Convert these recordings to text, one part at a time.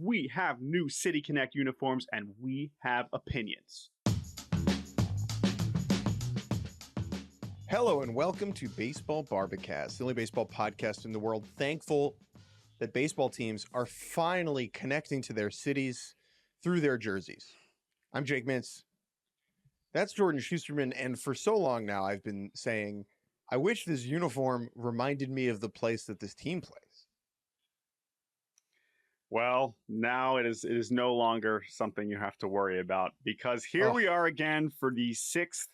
we have new City Connect uniforms, and we have opinions. Hello and welcome to Baseball Barbacast, the only baseball podcast in the world. Thankful that baseball teams are finally connecting to their cities through their jerseys. I'm Jake Mintz. That's Jordan Shusterman, and for so long now I've been saying, I wish this uniform reminded me of the place that this team plays. Well, now it is no longer something you have to worry about, because here we are again for the sixth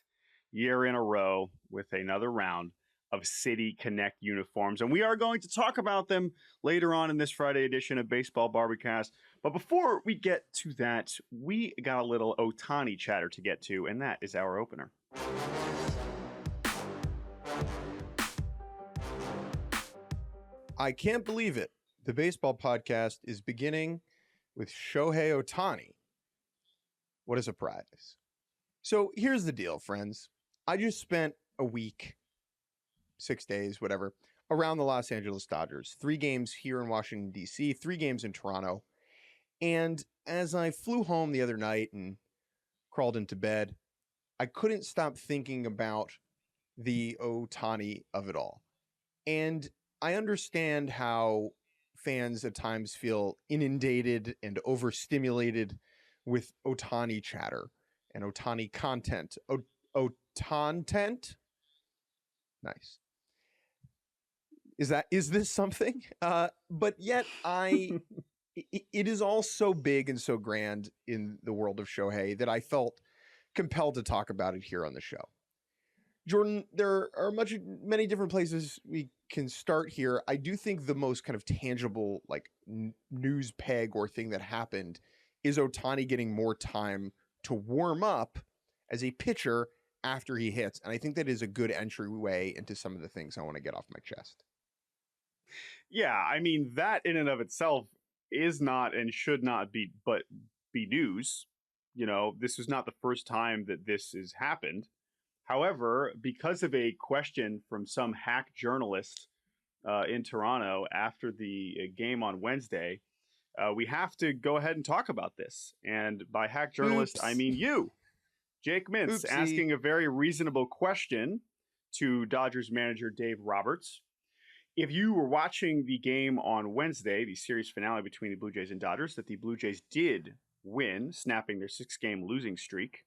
year in a row with another round of City Connect uniforms. And we are going to talk about them later on in this Friday edition of Baseball Barbacast. But before we get to that, we got a little Ohtani chatter to get to, and that is our opener. I can't believe it. The Baseball Podcast is beginning with Shohei Ohtani. What a surprise. So here's the deal, friends. I just spent a week, 6 days, whatever, around the Los Angeles Dodgers. 3 games here in Washington, D.C., 3 games in Toronto. And as I flew home the other night and crawled into bed, I couldn't stop thinking about the Ohtani of it all. And I understand how fans at times feel inundated and overstimulated with Ohtani chatter and Ohtani content. Ohtani? Nice. Is this something? But yet it is all so big and so grand in the world of Shohei that I felt compelled to talk about it here on the show. Jordan, there are many different places we can start here. I do think the most kind of tangible, like news peg or thing that happened is Ohtani getting more time to warm up as a pitcher after he hits. And I think that is a good entryway into some of the things I want to get off my chest. Yeah, I mean, that in and of itself is not and should not be news. You know, this is not the first time that this has happened. However, because of a question from some hack journalist in Toronto after the game on Wednesday, we have to go ahead and talk about this. And by hack journalist, I mean you, Jake Mintz, asking a very reasonable question to Dodgers manager Dave Roberts. If you were watching the game on Wednesday, the series finale between the Blue Jays and Dodgers, that the Blue Jays did win, snapping their 6-game losing streak.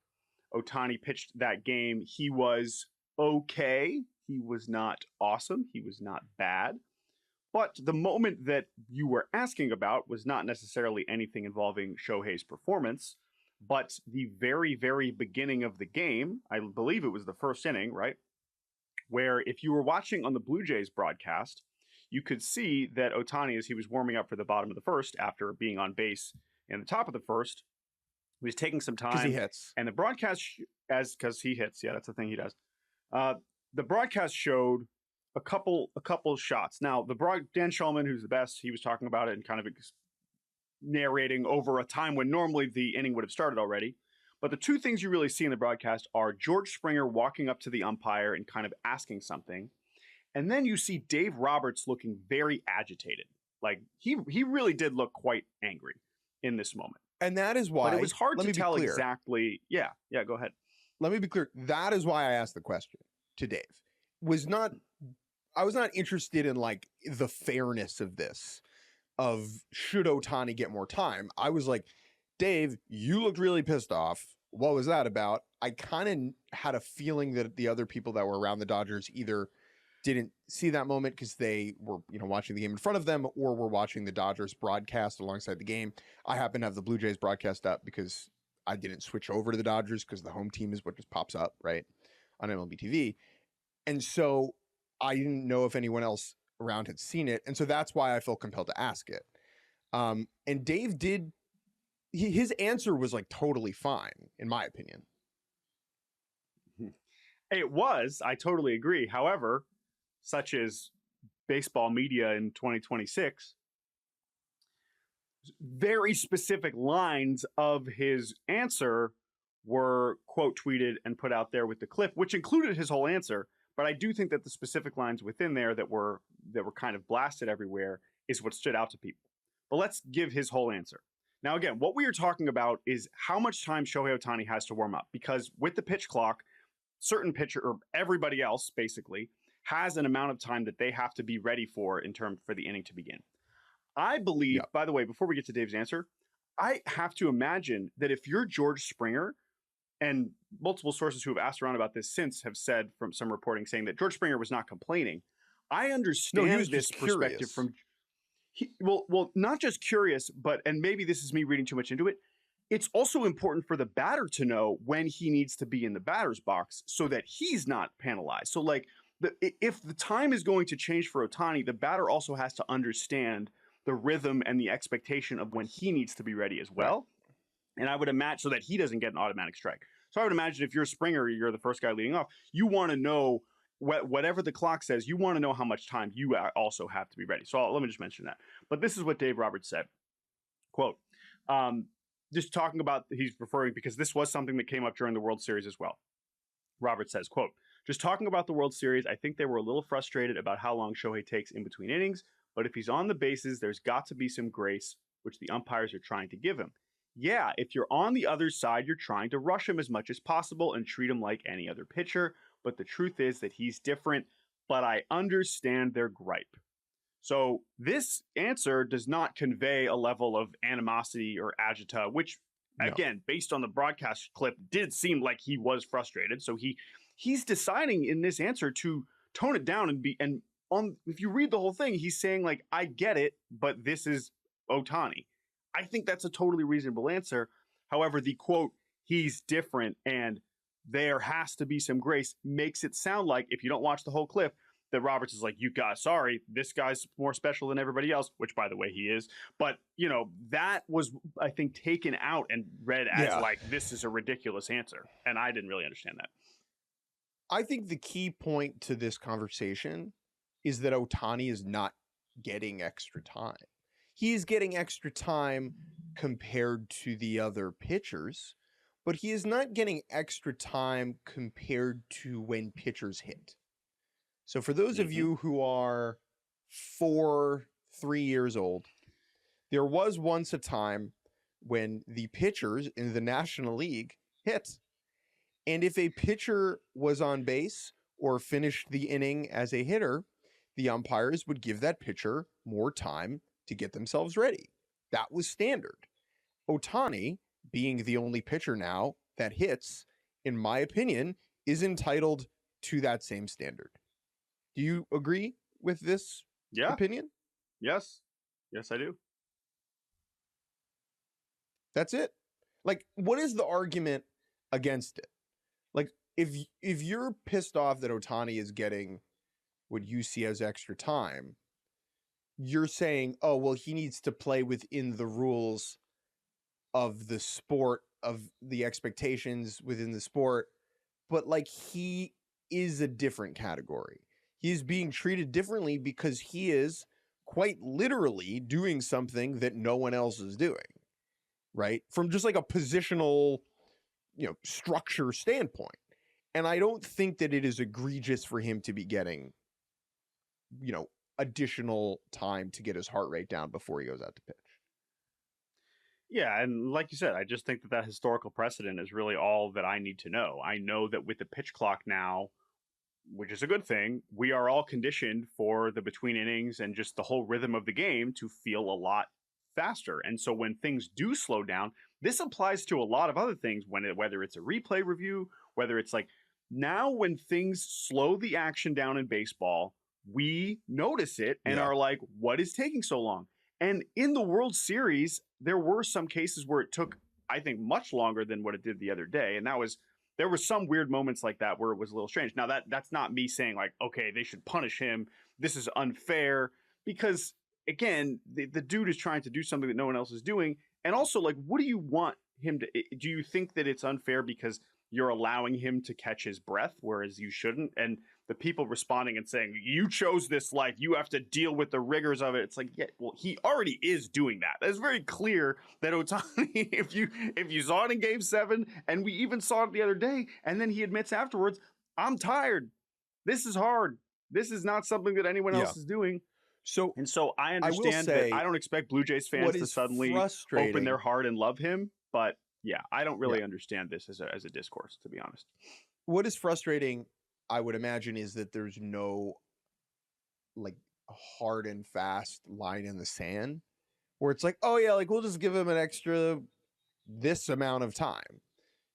Ohtani pitched that game. He was okay. He was not awesome. He was not bad. But the moment that you were asking about was not necessarily anything involving Shohei's performance, but the very, very beginning of the game. I believe it was the first inning, right? Where if you were watching on the Blue Jays broadcast, you could see that Ohtani, as he was warming up for the bottom of the first after being on base in the top of the first, he was taking some time. Because he hits. And the broadcast, because he hits. Yeah, that's the thing he does. The broadcast showed a couple shots. Now, Dan Shulman, who's the best, he was talking about it and kind of narrating over a time when normally the inning would have started already. But the two things you really see in the broadcast are George Springer walking up to the umpire and kind of asking something. And then you see Dave Roberts looking very agitated. Like, he really did look quite angry in this moment. And that is why... But it was hard to tell exactly... Yeah, go ahead. Let me be clear. That is why I asked the question to Dave. I was not interested in, like, the fairness of this, of should Ohtani get more time. I was like, Dave, you looked really pissed off. What was that about? I kind of had a feeling that the other people that were around the Dodgers either didn't see that moment because they were, watching the game in front of them, or were watching the Dodgers broadcast alongside the game. I happen to have the Blue Jays broadcast up because I didn't switch over to the Dodgers because the home team is what just pops up, right, on MLB TV. And so I didn't know if anyone else around had seen it. And so that's why I felt compelled to ask it. And Dave did, his answer was like totally fine, in my opinion. It was. I totally agree. However, such as baseball media in 2026, very specific lines of his answer were quote tweeted and put out there with the clip, which included his whole answer. But I do think that the specific lines within there that were kind of blasted everywhere is what stood out to people. But let's give his whole answer. Now, again, what we are talking about is how much time Shohei Ohtani has to warm up, because with the pitch clock, certain pitcher or everybody else basically has an amount of time that they have to be ready for in terms for the inning to begin. I believe, by the way, before we get to Dave's answer, I have to imagine that if you're George Springer, and multiple sources who have asked around about this since have said from some reporting saying that George Springer was not complaining. I understand this perspective from well, not just curious, but, and maybe this is me reading too much into it, it's also important for the batter to know when he needs to be in the batter's box so that he's not penalized. So like, if the time is going to change for Ohtani, the batter also has to understand the rhythm and the expectation of when he needs to be ready as well. Right. And I would imagine, so that he doesn't get an automatic strike. So I would imagine if you're Springer, you're the first guy leading off, you want to know whatever the clock says, you want to know how much time you also have to be ready. So let me just mention that. But this is what Dave Roberts said. Quote, just talking about, he's referring, because this was something that came up during the World Series as well. Roberts says, quote, just talking about the World Series, I think they were a little frustrated about how long Shohei takes in between innings, but if he's on the bases, there's got to be some grace, which the umpires are trying to give him. Yeah, if you're on the other side, you're trying to rush him as much as possible and treat him like any other pitcher. But the truth is that he's different, but I understand their gripe. So this answer does not convey a level of animosity or agita, which, again, based on the broadcast clip, did seem like he was frustrated. So he's deciding in this answer to tone it down and if you read the whole thing, he's saying like, I get it, but this is Ohtani. I think that's a totally reasonable answer. However, the quote, he's different and there has to be some grace, makes it sound like, if you don't watch the whole clip, that Roberts is like, sorry, this guy's more special than everybody else, which by the way, he is. But, that was, I think, taken out and read as like, this is a ridiculous answer. And I didn't really understand that. I think the key point to this conversation is that Ohtani is not getting extra time. He's getting extra time compared to the other pitchers, but he is not getting extra time compared to when pitchers hit. So for those of you who are 3 years old, there was once a time when the pitchers in the National League hit. And if a pitcher was on base or finished the inning as a hitter, the umpires would give that pitcher more time to get themselves ready. That was standard. Ohtani, being the only pitcher now that hits, in my opinion, is entitled to that same standard. Do you agree with this opinion? Yes. Yes, I do. That's it. Like, what is the argument against it? Like, if you're pissed off that Ohtani is getting what you see as extra time, you're saying, oh, well, he needs to play within the rules of the sport, of the expectations within the sport. But like, he is a different category. He's being treated differently because he is quite literally doing something that no one else is doing, right? From just like a positional, structure standpoint. And I don't think that it is egregious for him to be getting, additional time to get his heart rate down before he goes out to pitch. Yeah, and like you said, I just think that historical precedent is really all that I need to know. I know that with the pitch clock now, which is a good thing, we are all conditioned for the between innings and just the whole rhythm of the game to feel a lot faster. And so when things do slow down, this applies to a lot of other things, whether it's a replay review, whether it's like now when things slow the action down in baseball, we notice it and are like, what is taking so long? And in the World Series, there were some cases where it took, I think, much longer than what it did the other day. And there were some weird moments like that where it was a little strange. Now, that's not me saying like, okay, they should punish him. This is unfair. Because, again, the dude is trying to do something that no one else is doing. And also, like, what do you want him to – do you think that it's unfair because you're allowing him to catch his breath, whereas you shouldn't? And the people responding and saying, you chose this life, you have to deal with the rigors of it. It's like, yeah, well, he already is doing that. It's very clear that Ohtani, if you saw it in Game 7, and we even saw it the other day, and then he admits afterwards, I'm tired. This is hard. This is not something that anyone else is doing. So And so I I will understand that say, I don't expect Blue Jays fans what to is suddenly open frustrating, their heart and love him, but yeah, I don't yeah, really understand this as a discourse, to be honest. what is frustrating, I would imagine, is that there's no like hard and fast line in the sand where it's like, oh yeah, like we'll just give him an extra this amount of time.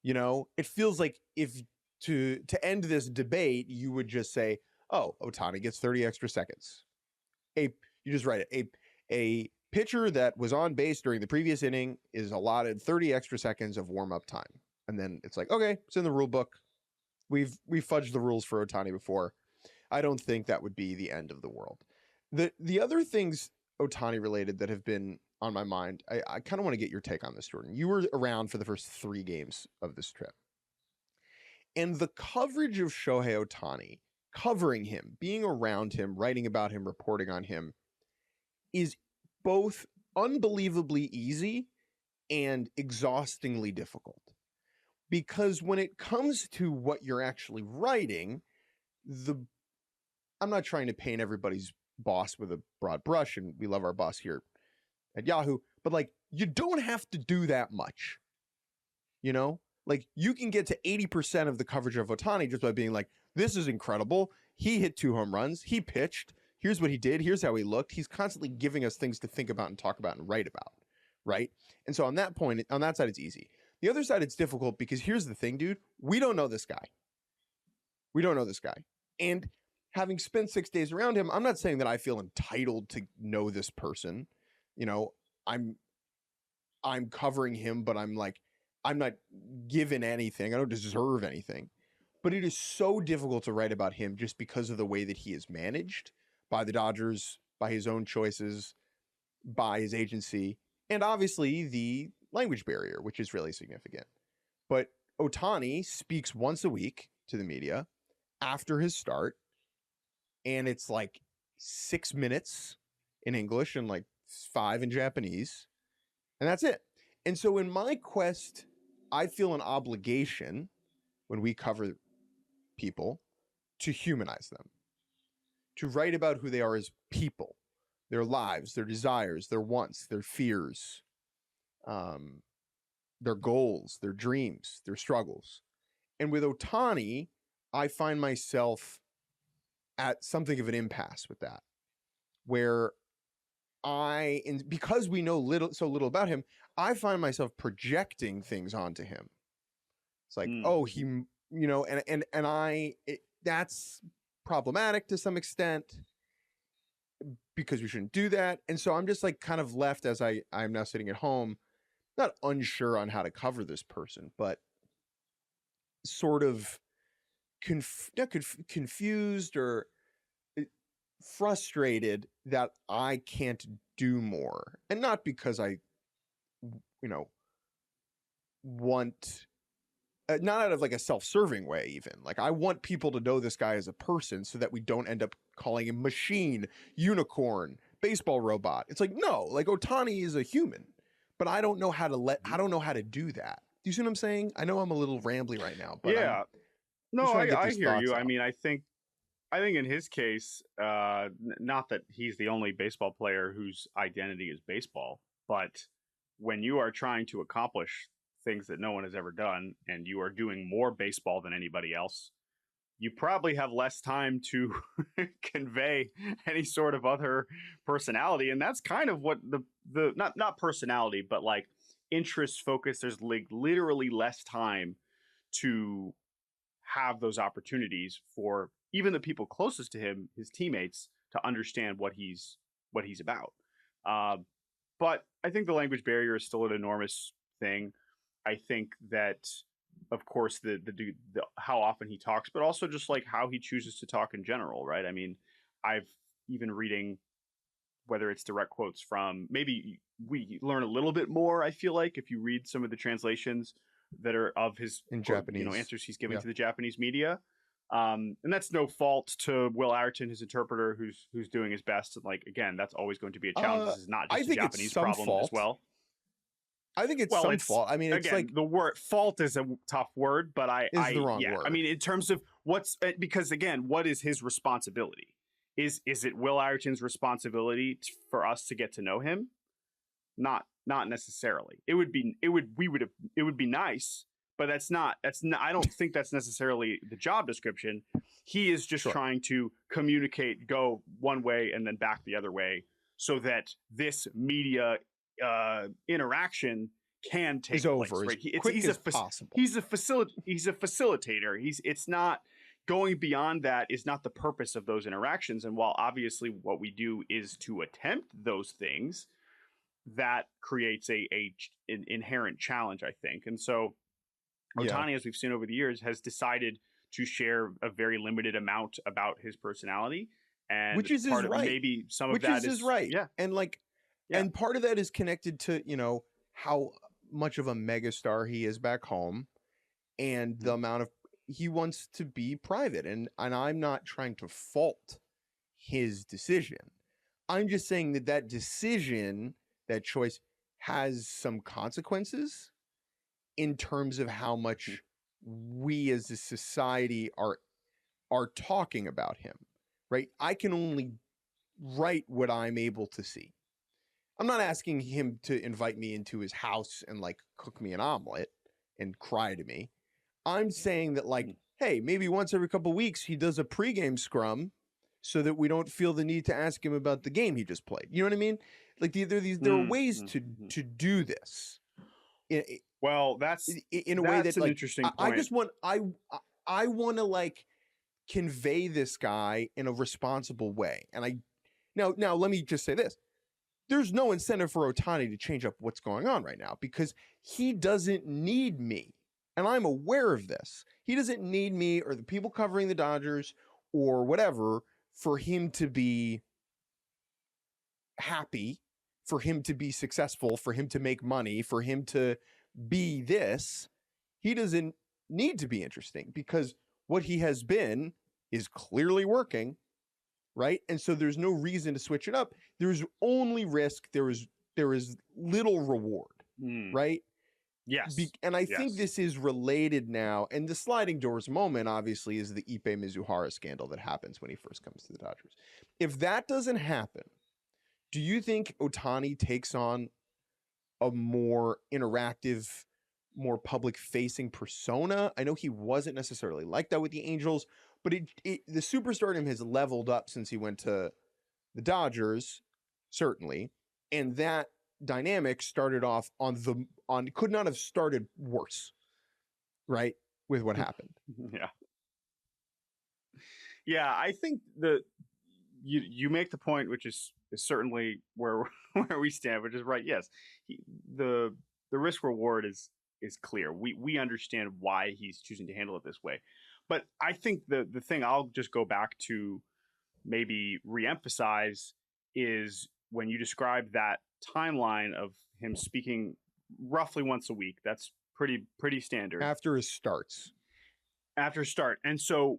You know, it feels like if to end this debate, you would just say, oh, Ohtani gets 30 extra seconds. You just write it. A pitcher that was on base during the previous inning is allotted 30 extra seconds of warm-up time. And then it's like, okay, it's in the rule book. We've fudged the rules for Ohtani before. I don't think that would be the end of the world. The other things Ohtani related that have been on my mind, I kind of want to get your take on this, Jordan. You were around for the first 3 games of this trip. And the coverage of Shohei Ohtani, covering him, being around him, writing about him, reporting on him, is both unbelievably easy and exhaustingly difficult. Because when it comes to what you're actually writing, I'm not trying to paint everybody's boss with a broad brush, and we love our boss here at Yahoo, but like, you don't have to do that much. You know, like you can get to 80% of the coverage of Ohtani just by being like, this is incredible. He hit 2 home runs. He pitched. Here's what he did. Here's how he looked. He's constantly giving us things to think about and talk about and write about. Right. And so on that point, on that side, it's easy. The other side, it's difficult because here's the thing, dude. We don't know this guy. We don't know this guy. And having spent 6 days around him, I'm not saying that I feel entitled to know this person. You know, I'm covering him, but I'm not given anything. I don't deserve anything. But it is so difficult to write about him just because of the way that he is managed by the Dodgers, by his own choices, by his agency, and obviously the language barrier, which is really significant. But Ohtani speaks once a week to the media after his start, and it's like 6 minutes in English and like 5 in Japanese, and that's it. And so in my quest, I feel an obligation when we cover people to humanize them, to write about who they are as people, their lives, their desires, their wants, their fears, their goals, their dreams, their struggles. And with Ohtani, I find myself at something of an impasse with that, where because we know so little about him, I find myself projecting things onto him. It's like, oh, he, you know, that's problematic to some extent because we shouldn't do that. And so I'm just like kind of left as I'm now sitting at home, not unsure on how to cover this person, but sort of confused or frustrated that I can't do more. And not because I, you know, want, not out of like a self-serving way even. Like I want people to know this guy as a person so that we don't end up calling him machine, unicorn, baseball robot. It's like, no, like Ohtani is a human, but I don't know how to do that. Do you see what I'm saying? I know I'm a little rambly right now, but yeah, I hear you. Out. I mean, I think in his case, not that he's the only baseball player whose identity is baseball, but when you are trying to accomplish things that no one has ever done and you are doing more baseball than anybody else, you probably have less time to convey any sort of other personality. And that's kind of what the not personality, but like interest focus. There's like literally less time to have those opportunities for even the people closest to him, his teammates, to understand what he's about. But I think the language barrier is still an enormous thing. I think that, of course, the how often he talks, but also just like how he chooses to talk in general, right? I mean, I've even reading, whether it's direct quotes from, maybe we learn a little bit more, I feel like, if you read some of the translations that are of his in Japanese, answers he's giving to the Japanese media. And that's no fault to Will Ayrton, his interpreter, who's doing his best. And like, again, that's always going to be a challenge. This is not just a Japanese problem as well. I think it's some fault. I mean, it's again, like the word fault is a tough word, but the wrong word. I mean, in terms of because again, what is his responsibility? Is it Will Ireton's responsibility for us to get to know him? Not necessarily. It would be nice, but that's not I don't think that's necessarily the job description. He is just trying to communicate, go one way and then back the other way, so that this media interaction can take place. Right? He's a facilitator. It's not going beyond that is not the purpose of those interactions. And while obviously what we do is to attempt those things, that creates an inherent challenge, I think. And so Ohtani, as we've seen over the years, has decided to share a very limited amount about his personality, and which is part his of, right. maybe some of that is right. Yeah, and and part of that is connected to how much of a megastar he is back home, and the amount of he wants to be private. And I'm not trying to fault his decision. I'm just saying that decision, that choice, has some consequences in terms of how much we as a society are talking about him, right? I can only write what I'm able to see. I'm not asking him to invite me into his house and cook me an omelet and cry to me. I'm saying that hey, maybe once every couple of weeks he does a pregame scrum so that we don't feel the need to ask him about the game he just played. You know what I mean? There are ways to do this. Well, that's in a way that's an interesting point. I just want I want to convey this guy in a responsible way. And now let me just say this. There's no incentive for Ohtani to change up what's going on right now, because he doesn't need me. And I'm aware of this. He doesn't need me or the people covering the Dodgers or whatever for him to be happy, for him to be successful, for him to make money, for him to be this. He doesn't need to be interesting, because what he has been is clearly working, right? And so there's no reason to switch it up. There's only risk. There is little reward, right? Yes. And I think this is related now. And the sliding doors moment, obviously, is the Ippei Mizuhara scandal that happens when he first comes to the Dodgers. If that doesn't happen, do you think Ohtani takes on a more interactive, more public-facing persona? I know he wasn't necessarily like that with the Angels, but the superstardom has leveled up since he went to the Dodgers, certainly, and that dynamic started off could not have started worse, right? With what happened. Yeah, I think you make the point, which is certainly where we stand, which is right. Yes, the risk reward is clear. We understand why he's choosing to handle it this way, but I think the thing I'll just go back to, maybe reemphasize, is when you describe that timeline of him speaking roughly once a week. That's pretty standard after his starts. And so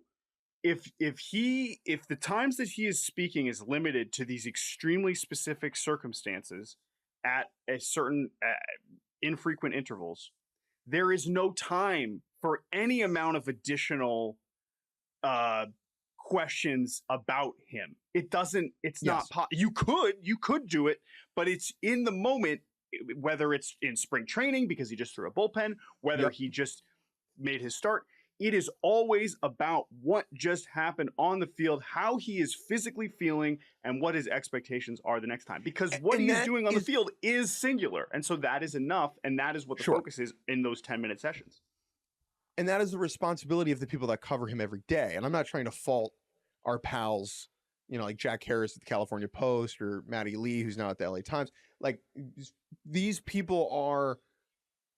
if the times that he is speaking is limited to these extremely specific circumstances at a certain infrequent intervals, there is no time for any amount of additional questions about him. It's not you could do it, but it's in the moment, whether it's in spring training because he just threw a bullpen, whether he just made his start. It is always about what just happened on the field, how he is physically feeling, and what his expectations are the next time. Because what he's doing on the field is singular. And so that is enough. And that is what the focus is in those 10-minute sessions. And that is the responsibility of the people that cover him every day. And I'm not trying to fault our pals, like Jack Harris at the California Post or Matty Lee, who's now at the LA Times. These people are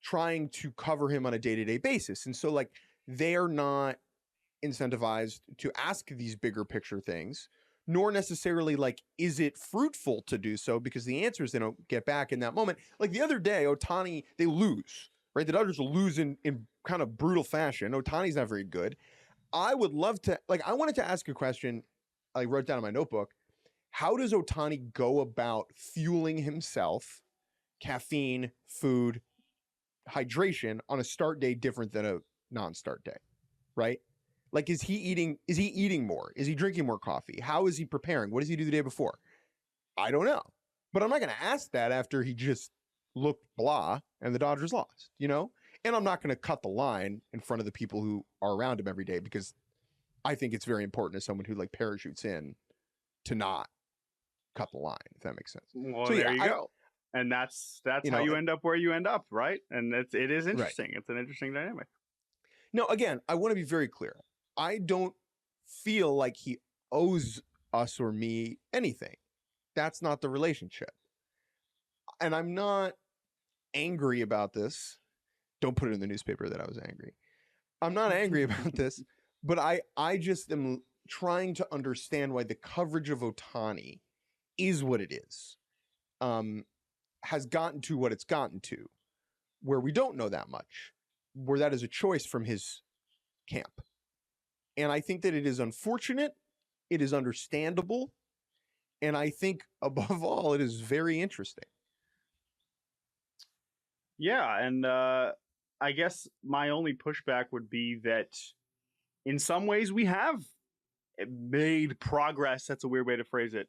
trying to cover him on a day-to-day basis. And so they are not incentivized to ask these bigger picture things, nor necessarily is it fruitful to do so, because the answers they don't get back in that moment. The other day, Ohtani, they lose, right? The Dodgers will lose in kind of brutal fashion. Ohtani's not very good. I would love to, I wanted to ask a question I wrote down in my notebook. How does Ohtani go about fueling himself, caffeine, food, hydration, on a start day different than a non-start day, right? Like, is he eating more? Is he drinking more coffee? How is he preparing? What does he do the day before? I don't know. But I'm not going to ask that after he just looked blah and the Dodgers lost, you know? And I'm not going to cut the line in front of the people who are around him every day, because I think it's very important as someone who like parachutes in to not cut the line, if that makes sense. Well, So there yeah, you go. And that's how you end up where you end up, right? And it is interesting. Right. It's an interesting dynamic. No, again, I want to be very clear. I don't feel like he owes us or me anything. That's not the relationship. And I'm not angry about this. Don't put it in the newspaper that I was angry. I'm not angry about this, but I just am trying to understand why the coverage of Ohtani is what it is. Has gotten to what it's gotten to, where we don't know that much, where that is a choice from his camp. And I think that it is unfortunate, it is understandable, and I think above all, it is very interesting. Yeah, and I guess my only pushback would be that in some ways we have made progress. That's a weird way to phrase it.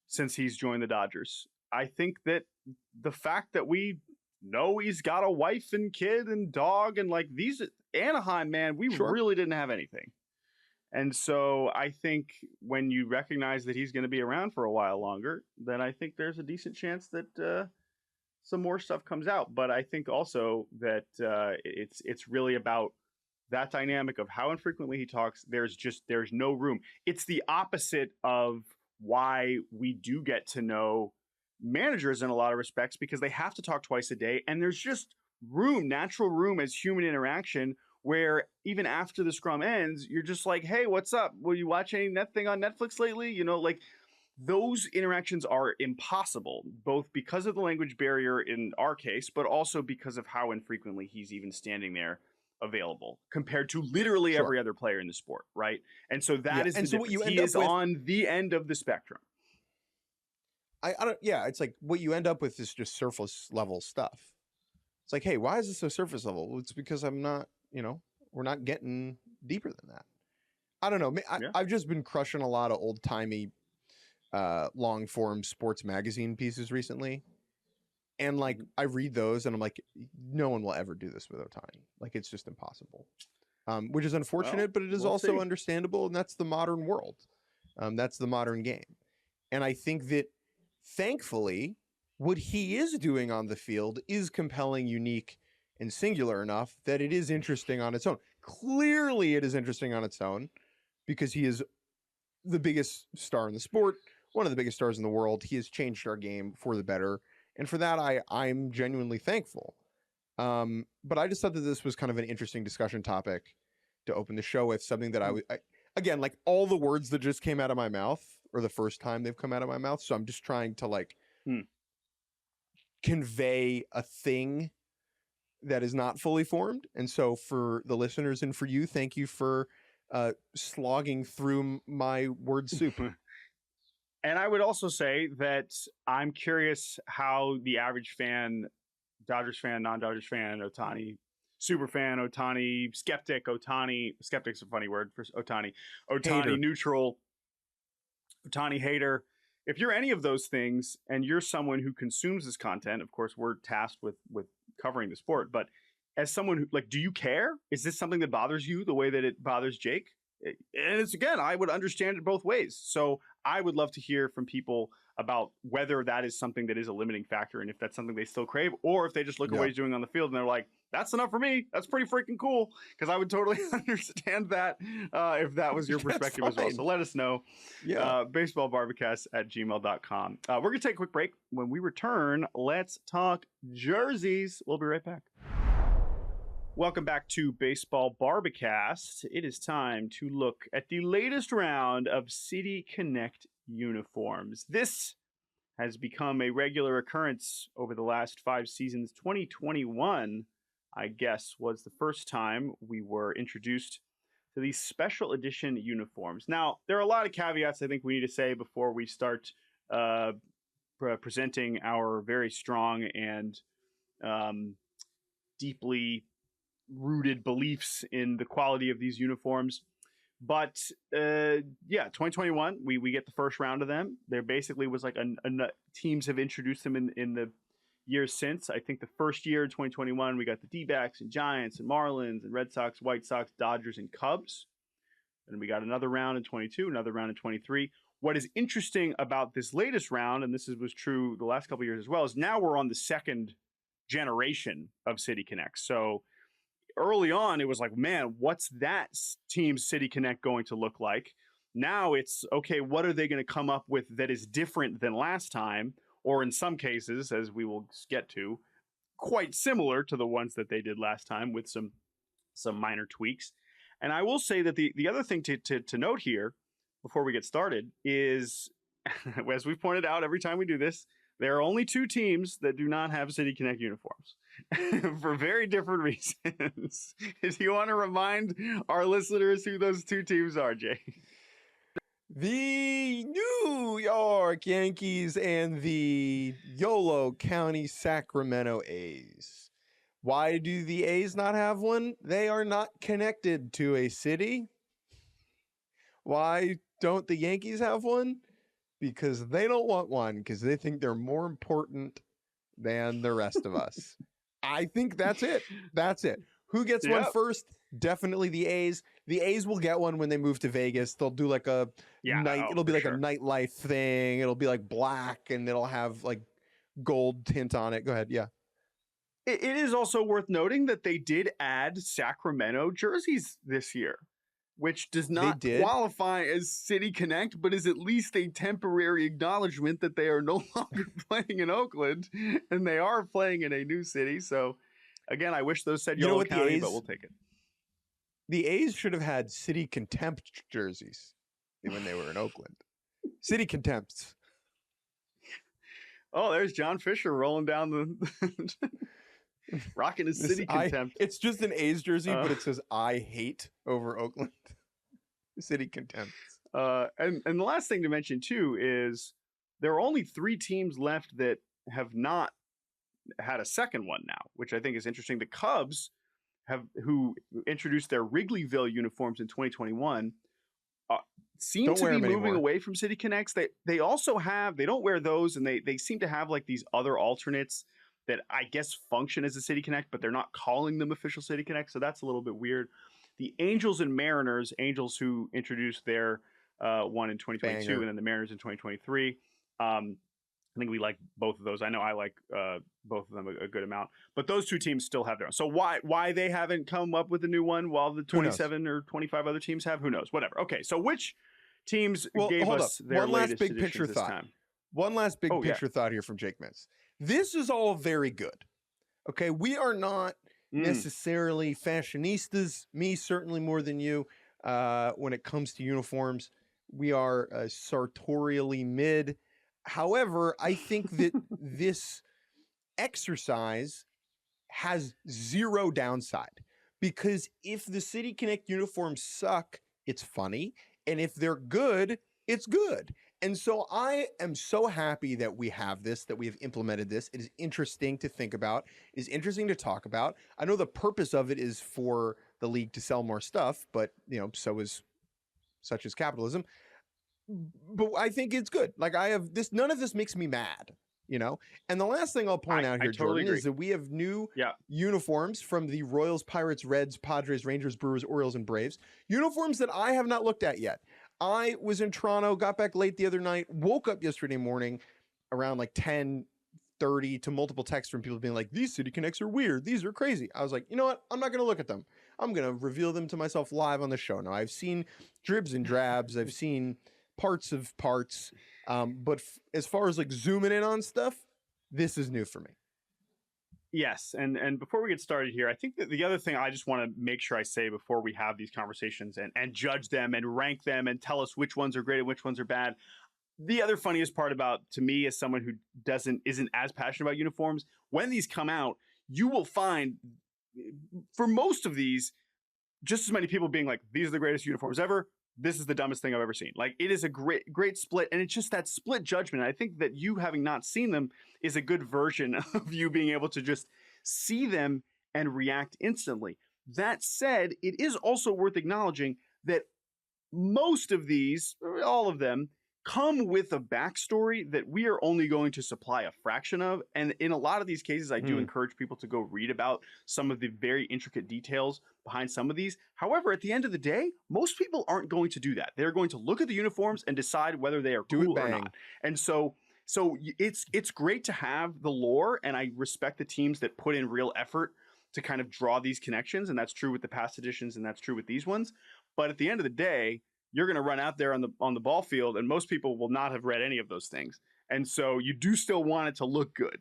Since he's joined the Dodgers, I think that the fact that we know he's got a wife and kid and dog and like these Anaheim, man, we really didn't have anything. And so I think when you recognize that he's going to be around for a while longer, then I think there's a decent chance that some more stuff comes out. But I think also that it's really about that dynamic of how infrequently he talks. There's no room. It's the opposite of why we do get to know managers in a lot of respects, because they have to talk twice a day, and there's just natural room as human interaction, where even after the scrum ends, you're just like, hey, what's up? Will you watch anything on Netflix lately? You know, like those interactions are impossible, both because of the language barrier in our case, but also because of how infrequently he's even standing there available compared to literally every other player in the sport, right? And so that is the difference. He is on the end of the spectrum. I don't. Yeah, it's like what you end up with is just surface level stuff. It's like, hey, why is this so surface level? Well, it's because I'm not. We're not getting deeper than that. I don't know. I've just been crushing a lot of old timey, long form sports magazine pieces recently. And like, I read those and I'm like, no one will ever do this with Ohtani. Like, it's just impossible. Which is unfortunate, but it is also understandable. And that's the modern world. That's the modern game. And I think that thankfully, what he is doing on the field is compelling, unique, and singular enough that it is interesting on its own. Clearly, it is interesting on its own because he is the biggest star in the sport, one of the biggest stars in the world. He has changed our game for the better. And for that, I'm genuinely thankful. But I just thought that this was kind of an interesting discussion topic to open the show with, something that I again, like all the words that just came out of my mouth or the first time they've come out of my mouth. So I'm just trying to like convey a thing that is not fully formed. And so for the listeners and for you, thank you for slogging through my word soup. And I would also say that I'm curious how the average fan, Dodgers fan, non-Dodgers fan, Ohtani, super fan, Ohtani, skeptic, Ohtani, skeptic's a funny word for Ohtani, Hater. Neutral, Ohtani hater. If you're any of those things and you're someone who consumes this content, of course, we're tasked with covering the sport. But as someone who, like, do you care? Is this something that bothers you the way that it bothers Jake? And it's, again, I would understand it both ways. So I would love to hear from people about whether that is something that is a limiting factor and if that's something they still crave, or if they just look at what he's doing on the field and they're like, that's enough for me. That's pretty freaking cool. Because I would totally understand that if that was your perspective as well. So let us know. Baseballbarbacast@gmail.com. We're going to take a quick break. When we return, let's talk jerseys. We'll be right back. Welcome back to Baseball Barbacast. It is time to look at the latest round of City Connect uniforms. This has become a regular occurrence over the last 5 seasons. 2021, I guess, was the first time we were introduced to these special edition uniforms. Now, there are a lot of caveats I think we need to say before we start presenting our very strong and deeply rooted beliefs in the quality of these uniforms. But yeah, 2021, we get the first round of them. There basically was like teams have introduced them in the years since. I think the first year in 2021, we got the D-backs and Giants and Marlins and Red Sox, White Sox, Dodgers, and Cubs. And we got another round in 22, another round in 23. What is interesting about this latest round, and was true the last couple of years as well, is now we're on the second generation of City Connect. So early on, it was like, man, what's that team's City Connect going to look like? Now it's, okay, what are they going to come up with that is different than last time? Or in some cases, as we will get to, quite similar to the ones that they did last time with some minor tweaks. And I will say that the other thing to note here before we get started is, as we've pointed out every time we do this, there are only two teams that do not have City Connect uniforms for very different reasons. Do you want to remind our listeners who those two teams are, Jay? The New York Yankees and the Yolo County Sacramento A's. Why do the A's not have one? They are not connected to a city. Why don't the Yankees have one? Because they don't want one, because they think they're more important than the rest of us. I think that's it. That's it. Who gets one first? Definitely the A's. The A's will get one when they move to Vegas. They'll do like a night. It'll be like a nightlife thing. It'll be like black and it'll have like gold tint on it. Go ahead. Yeah. It is also worth noting that they did add Sacramento jerseys this year, which does not qualify as City Connect, but is at least a temporary acknowledgement that they are no longer playing in Oakland and they are playing in a new city. So, again, I wish those said Yolo County, but we'll take it. The A's should have had City Contempt jerseys when they were in Oakland. City Contempts. Oh, there's John Fisher rolling down the... rocking his City Contempt. It's just an A's jersey, but it says "I hate" over Oakland. City Contempt. And the last thing to mention too is there are only 3 teams left that have not had a second one now, which I think is interesting. The Cubs who introduced their Wrigleyville uniforms in 2021 seem to be moving away from City Connects. They also have, they don't wear those, and they seem to have like these other alternates that I guess function as a City Connect, but they're not calling them official City Connect, so that's a little bit weird. The Angels and Mariners, Angels who introduced their one in 2022, and then the Mariners in 2023. I think we like both of those. I know I like both of them a good amount, but those two teams still have their own. So why they haven't come up with a new one while the 27 or 25 other teams have? Who knows? Whatever. Okay, so which teams gave us their latest big picture thought? Time? One last big picture thought here from Jake Mintz. This is all very good. Okay, we are not necessarily fashionistas, me certainly more than you, when it comes to uniforms. We are sartorially mid. However, I think that this exercise has zero downside, because if the City Connect uniforms suck, it's funny. And if they're good, it's good. And so I am so happy that we have this, that we have implemented this. It is interesting to think about. It is interesting to talk about. I know the purpose of it is for the league to sell more stuff, but such is capitalism. But I think it's good. Like, I have this, none of this makes me mad, And the last thing I'll point out here, Jordan, is that we have new uniforms from the Royals, Pirates, Reds, Padres, Rangers, Brewers, Orioles, and Braves. Uniforms that I have not looked at yet. I was in Toronto, got back late the other night, woke up yesterday morning around like 10:30 to multiple texts from people being like, these City Connects are weird. These are crazy. I was like, you know what? I'm not going to look at them. I'm going to reveal them to myself live on the show. Now, I've seen dribs and drabs. I've seen parts of parts. But as far as like zooming in on stuff, this is new for me. Yes, and before we get started here, I think that the other thing I just want to make sure I say before we have these conversations and judge them and rank them and tell us which ones are great and which ones are bad. The other funniest part about, to me, as someone who isn't as passionate about uniforms, when these come out, you will find, for most of these, just as many people being like, these are the greatest uniforms ever. This is the dumbest thing I've ever seen. Like, it is a great split. And it's just that split judgment. I think that you having not seen them is a good version of you being able to just see them and react instantly. That said, it is also worth acknowledging that most of these, all of them, come with a backstory that we are only going to supply a fraction of. And in a lot of these cases, I do encourage people to go read about some of the very intricate details behind some of these. However, at the end of the day, most people aren't going to do that. They're going to look at the uniforms and decide whether they are cool or not. And so it's great to have the lore, and I respect the teams that put in real effort to kind of draw these connections, and that's true with the past editions, and that's true with these ones. But at the end of the day, you're going to run out there on the ball field, and most people will not have read any of those things. And so you do still want it to look good.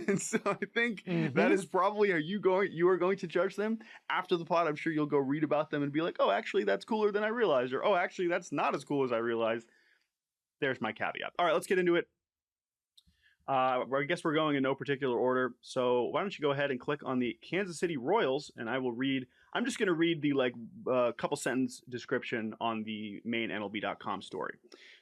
And so I think that is probably how you are going to judge them. After the pod, I'm sure you'll go read about them and be like, oh, actually, that's cooler than I realized. Or, oh, actually, that's not as cool as I realized. There's my caveat. All right, let's get into it. I guess we're going in no particular order. So why don't you go ahead and click on the Kansas City Royals, and I will read. I'm just going to read the couple sentence description on the main MLB.com story.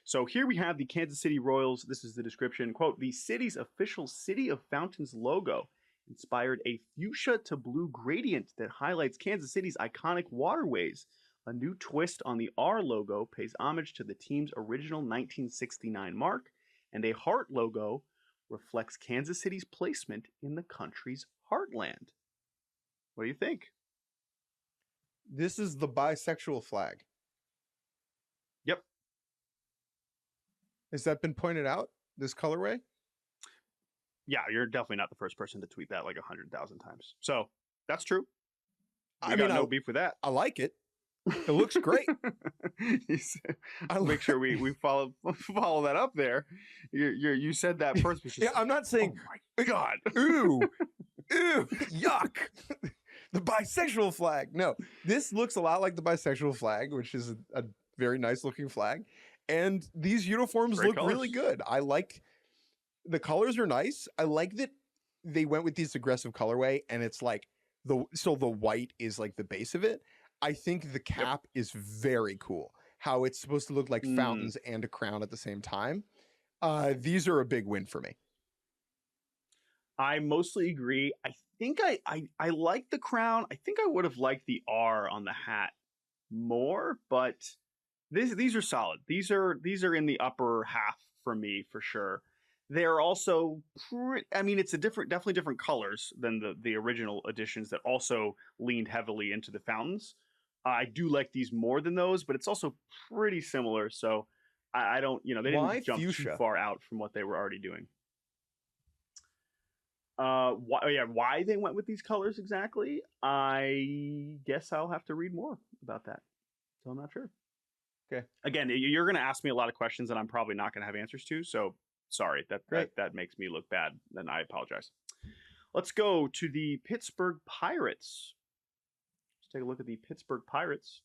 So here we have the Kansas City Royals. This is the description. Quote, the city's official City of Fountains logo inspired a fuchsia to blue gradient that highlights Kansas City's iconic waterways. A new twist on the R logo pays homage to the team's original 1969 mark, and a heart logo reflects Kansas City's placement in the country's heartland. What do you think? This is the bisexual flag. Yep. Has that been pointed out, this colorway? Yeah, you're definitely not the first person to tweet that like 100,000 times. So that's true. I mean, no beef with that. I like it. It looks great. I'll make sure we follow that up there. You said that first. Yeah, I'm not saying, oh my God. Ooh, yuck. The bisexual flag. No, this looks a lot like the bisexual flag, which is a very nice looking flag. And these uniforms look really good. I like the colors are nice. I like that they went with this aggressive colorway, and it's like the white is like the base of it. I think the cap is very cool. How it's supposed to look like fountains and a crown at the same time. These are a big win for me. I mostly agree. I think I like the crown. I think I would have liked the R on the hat more, but these are solid. These are in the upper half for me for sure. They're also it's definitely different colors than the original editions that also leaned heavily into the fountains. I do like these more than those, but it's also pretty similar. So I don't, they didn't jump too far out from what they were already doing. Why they went with these colors exactly? I guess I'll have to read more about that. So I'm not sure. Okay. Again, you're going to ask me a lot of questions that I'm probably not going to have answers to. So sorry, that makes me look bad. Then I apologize. Let's go to the Pittsburgh Pirates. Take a look at the Pittsburgh Pirates.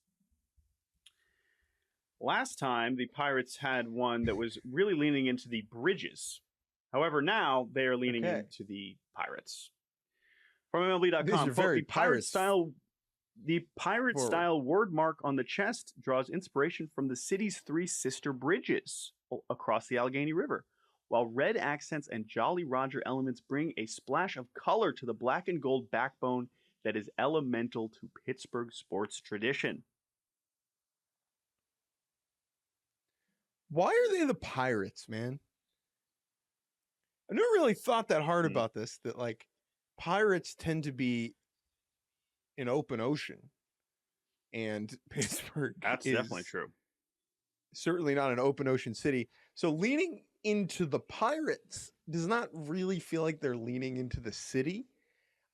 Last time, the Pirates had one that was really leaning into the bridges. However, now they are leaning into the Pirates. From MLB.com, the pirate style word mark on the chest draws inspiration from the city's three sister bridges across the Allegheny River, while red accents and Jolly Roger elements bring a splash of color to the black and gold backbone that is elemental to Pittsburgh sports tradition. Why are they the Pirates, man? I never really thought that hard about this, that like pirates tend to be in open ocean, and Pittsburgh That's definitely true. Certainly not an open ocean city. So leaning into the Pirates does not really feel like they're leaning into the city.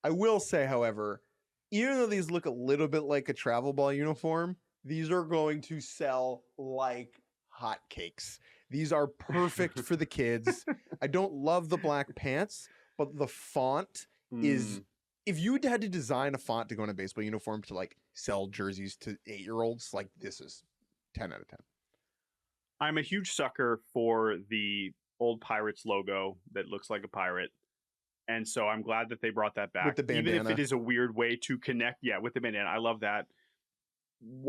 I will say, however, even though these look a little bit like a travel ball uniform, these are going to sell like hotcakes. These are perfect for the kids. I don't love the black pants, but the font is, if you had to design a font to go in a baseball uniform to like sell jerseys to 8-year-olds, like this is 10 out of 10. I'm a huge sucker for the old Pirates logo that looks like a pirate. And so I'm glad that they brought that back. With the bandana. Even if it is a weird way to connect. Yeah, with the bandana. I love that.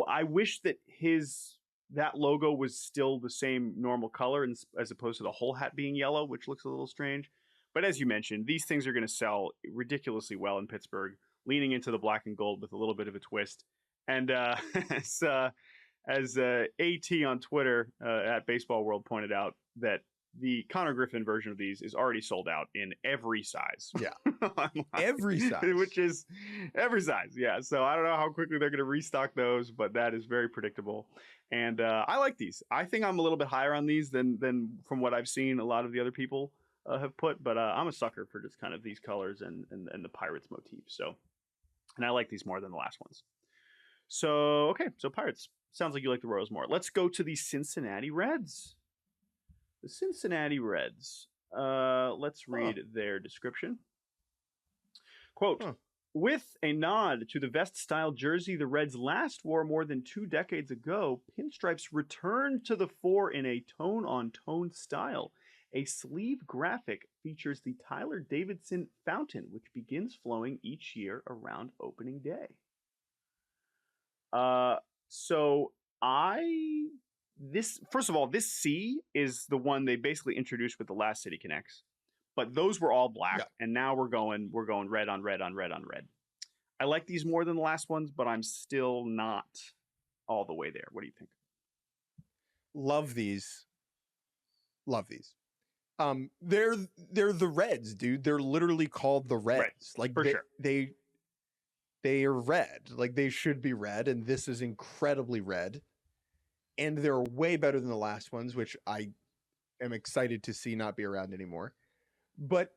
I wish that that logo was still the same normal color as opposed to the whole hat being yellow, which looks a little strange. But as you mentioned, these things are going to sell ridiculously well in Pittsburgh, leaning into the black and gold with a little bit of a twist. And as AT on Twitter at Baseball World pointed out, that the Connor Griffin version of these is already sold out in every size. Yeah. Online, Every size. which is every size. Yeah. So I don't know how quickly they're going to restock those, but that is very predictable. And I like these. I think I'm a little bit higher on these than from what I've seen a lot of the other people have put. But I'm a sucker for just kind of these colors and the Pirates motif. So, and I like these more than the last ones. So, okay. So Pirates. Sounds like you like the Royals more. Let's go to the Cincinnati Reds. The Cincinnati Reds. Let's read their description. Quote, with a nod to the vest-style jersey the Reds last wore more than 2 decades ago, pinstripes returned to the fore in a tone-on-tone style. A sleeve graphic features the Tyler Davidson fountain, which begins flowing each year around opening day. So first of all, this C is the one they basically introduced with the last City Connects, but those were all black, and now we're going red on red on red on red. I like these more than the last ones, but I'm still not all the way there. What do you think? Love these. They're the Reds, dude. They're literally called the Reds. Right. Like For sure. They are red. Like they should be red, and this is incredibly red. And they're way better than the last ones, which I am excited to see not be around anymore. But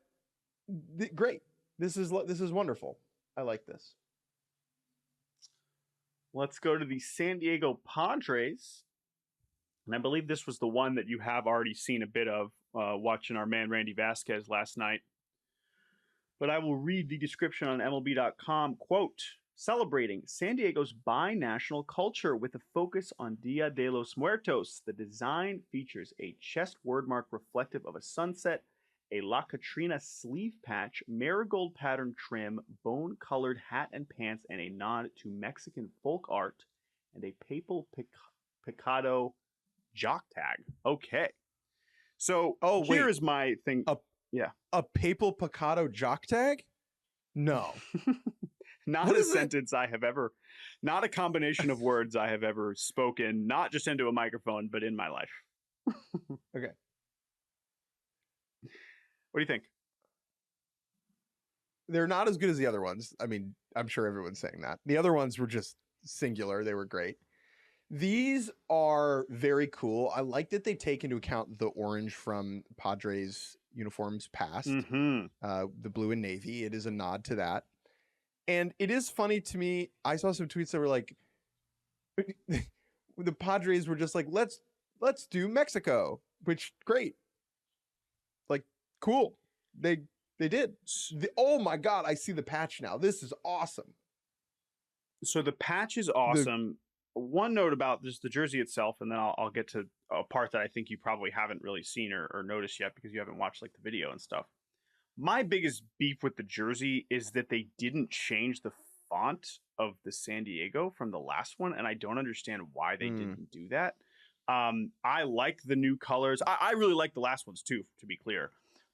great. This is wonderful. I like this. Let's go to the San Diego Padres. And I believe this was the one that you have already seen a bit of watching our man Randy Vasquez last night. But I will read the description on MLB.com. Quote, celebrating San Diego's bi-national culture with a focus on Dia de los Muertos. The design features a chest wordmark reflective of a sunset, a La Catrina sleeve patch, marigold pattern trim, bone-colored hat and pants, and a nod to Mexican folk art, and a papal picado jock tag. Okay. So here is my thing. A papal picado jock tag? No. Not a sentence I have ever, not a combination of words I have ever spoken, not just into a microphone, but in my life. Okay. What do you think? They're not as good as the other ones. I mean, I'm sure everyone's saying that. The other ones were just singular. They were great. These are very cool. I like that they take into account the orange from Padres uniforms past, the blue and navy. It is a nod to that. And it is funny to me. I saw some tweets that were like, the Padres were just like, let's do Mexico, which great. Like, cool. They did. Oh my God. I see the patch now. This is awesome. So the patch is awesome. One note about just the jersey itself, and then I'll get to a part that I think you probably haven't really seen or noticed yet because you haven't watched like the video and stuff. My biggest beef with the jersey is that they didn't change the font of the San Diego from the last one, and I don't understand why they didn't do that. I like the new colors. I really like the last ones too, to be clear.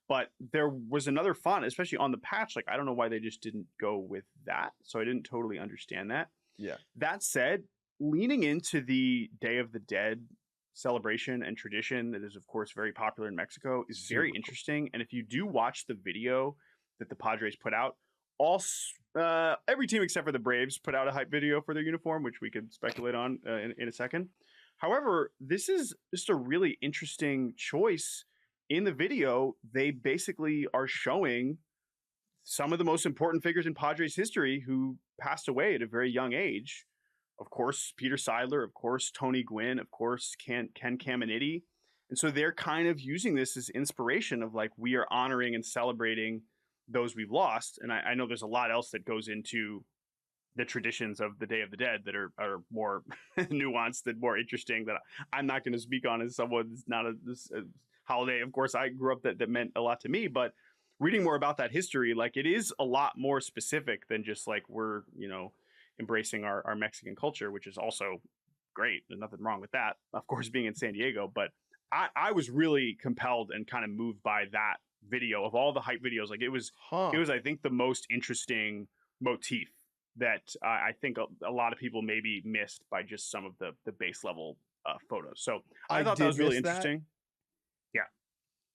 But there was another font, especially on the patch. Like, I don't know why they just didn't go with that. So I didn't totally understand that. Yeah. That said, leaning into the Day of the Dead celebration and tradition that is, of course, very popular in Mexico is very interesting. And if you do watch the video that the Padres put out, every team except for the Braves put out a hype video for their uniform, which we could speculate on in a second. However, this is just a really interesting choice. In the video, they basically are showing some of the most important figures in Padres history who passed away at a very young age. Of course, Peter Seidler, of course, Tony Gwynn, of course, Ken Caminiti. And so they're kind of using this as inspiration of like, we are honoring and celebrating those we've lost. And I know there's a lot else that goes into the traditions of the Day of the Dead that are more nuanced and more interesting that I'm not going to speak on as someone that's not a holiday. Of course, I grew up that meant a lot to me, but reading more about that history, like it is a lot more specific than just like we're, embracing our Mexican culture, which is also great. There's nothing wrong with that, of course, being in San Diego. But I was really compelled and kind of moved by that video of all the hype videos. Like it was, I think, the most interesting motif that I think a lot of people maybe missed by just some of the base level photos. So I thought that was really interesting. Yeah.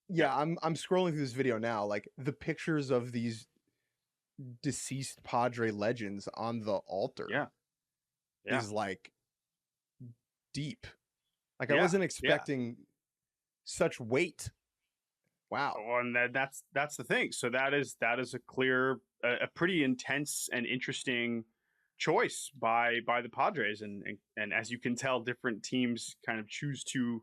Yeah, I'm scrolling through this video now. Like the pictures of these deceased Padre legends on the altar is like deep. Like I wasn't expecting such weight. Wow. Oh, and that's the thing. So that is a clear, a pretty intense and interesting choice by the Padres, and as you can tell, different teams kind of choose to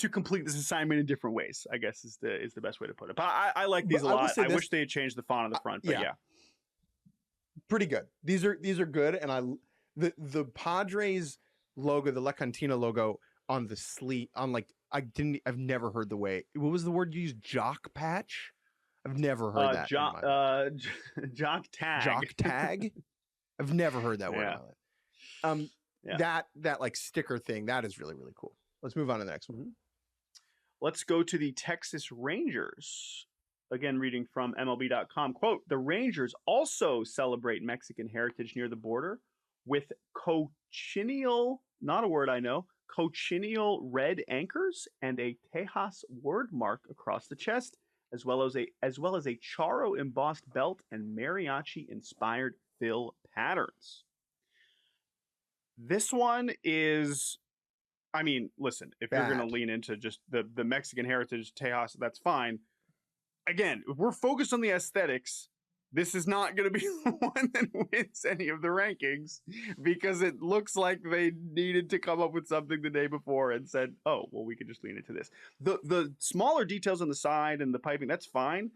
complete this assignment in different ways, I guess is the best way to put it. But I like these a lot. I wish they had changed the font on the front, but yeah. Pretty good. These are good, and the Padres logo, the La Cantina logo on the sleeve, on like I've never heard the way. What was the word you used? Jock patch? I've never heard that. Jock tag. Jock tag? I've never heard that word. That like sticker thing, that is really, really cool. Let's move on to the next one. Let's go to the Texas Rangers. Again, reading from MLB.com, quote, the Rangers also celebrate Mexican heritage near the border with cochineal, not a word I know, cochineal red anchors and a Tejas word mark across the chest, as well as a Charo embossed belt and mariachi inspired fill patterns. This one is, I mean, listen, if you're going to lean into just the Mexican heritage Tejas, that's fine. Again, if we're focused on the aesthetics, this is not going to be the one that wins any of the rankings, because it looks like they needed to come up with something the day before and said, oh, well, we could just lean into this. The smaller details on the side and the piping, that's fine.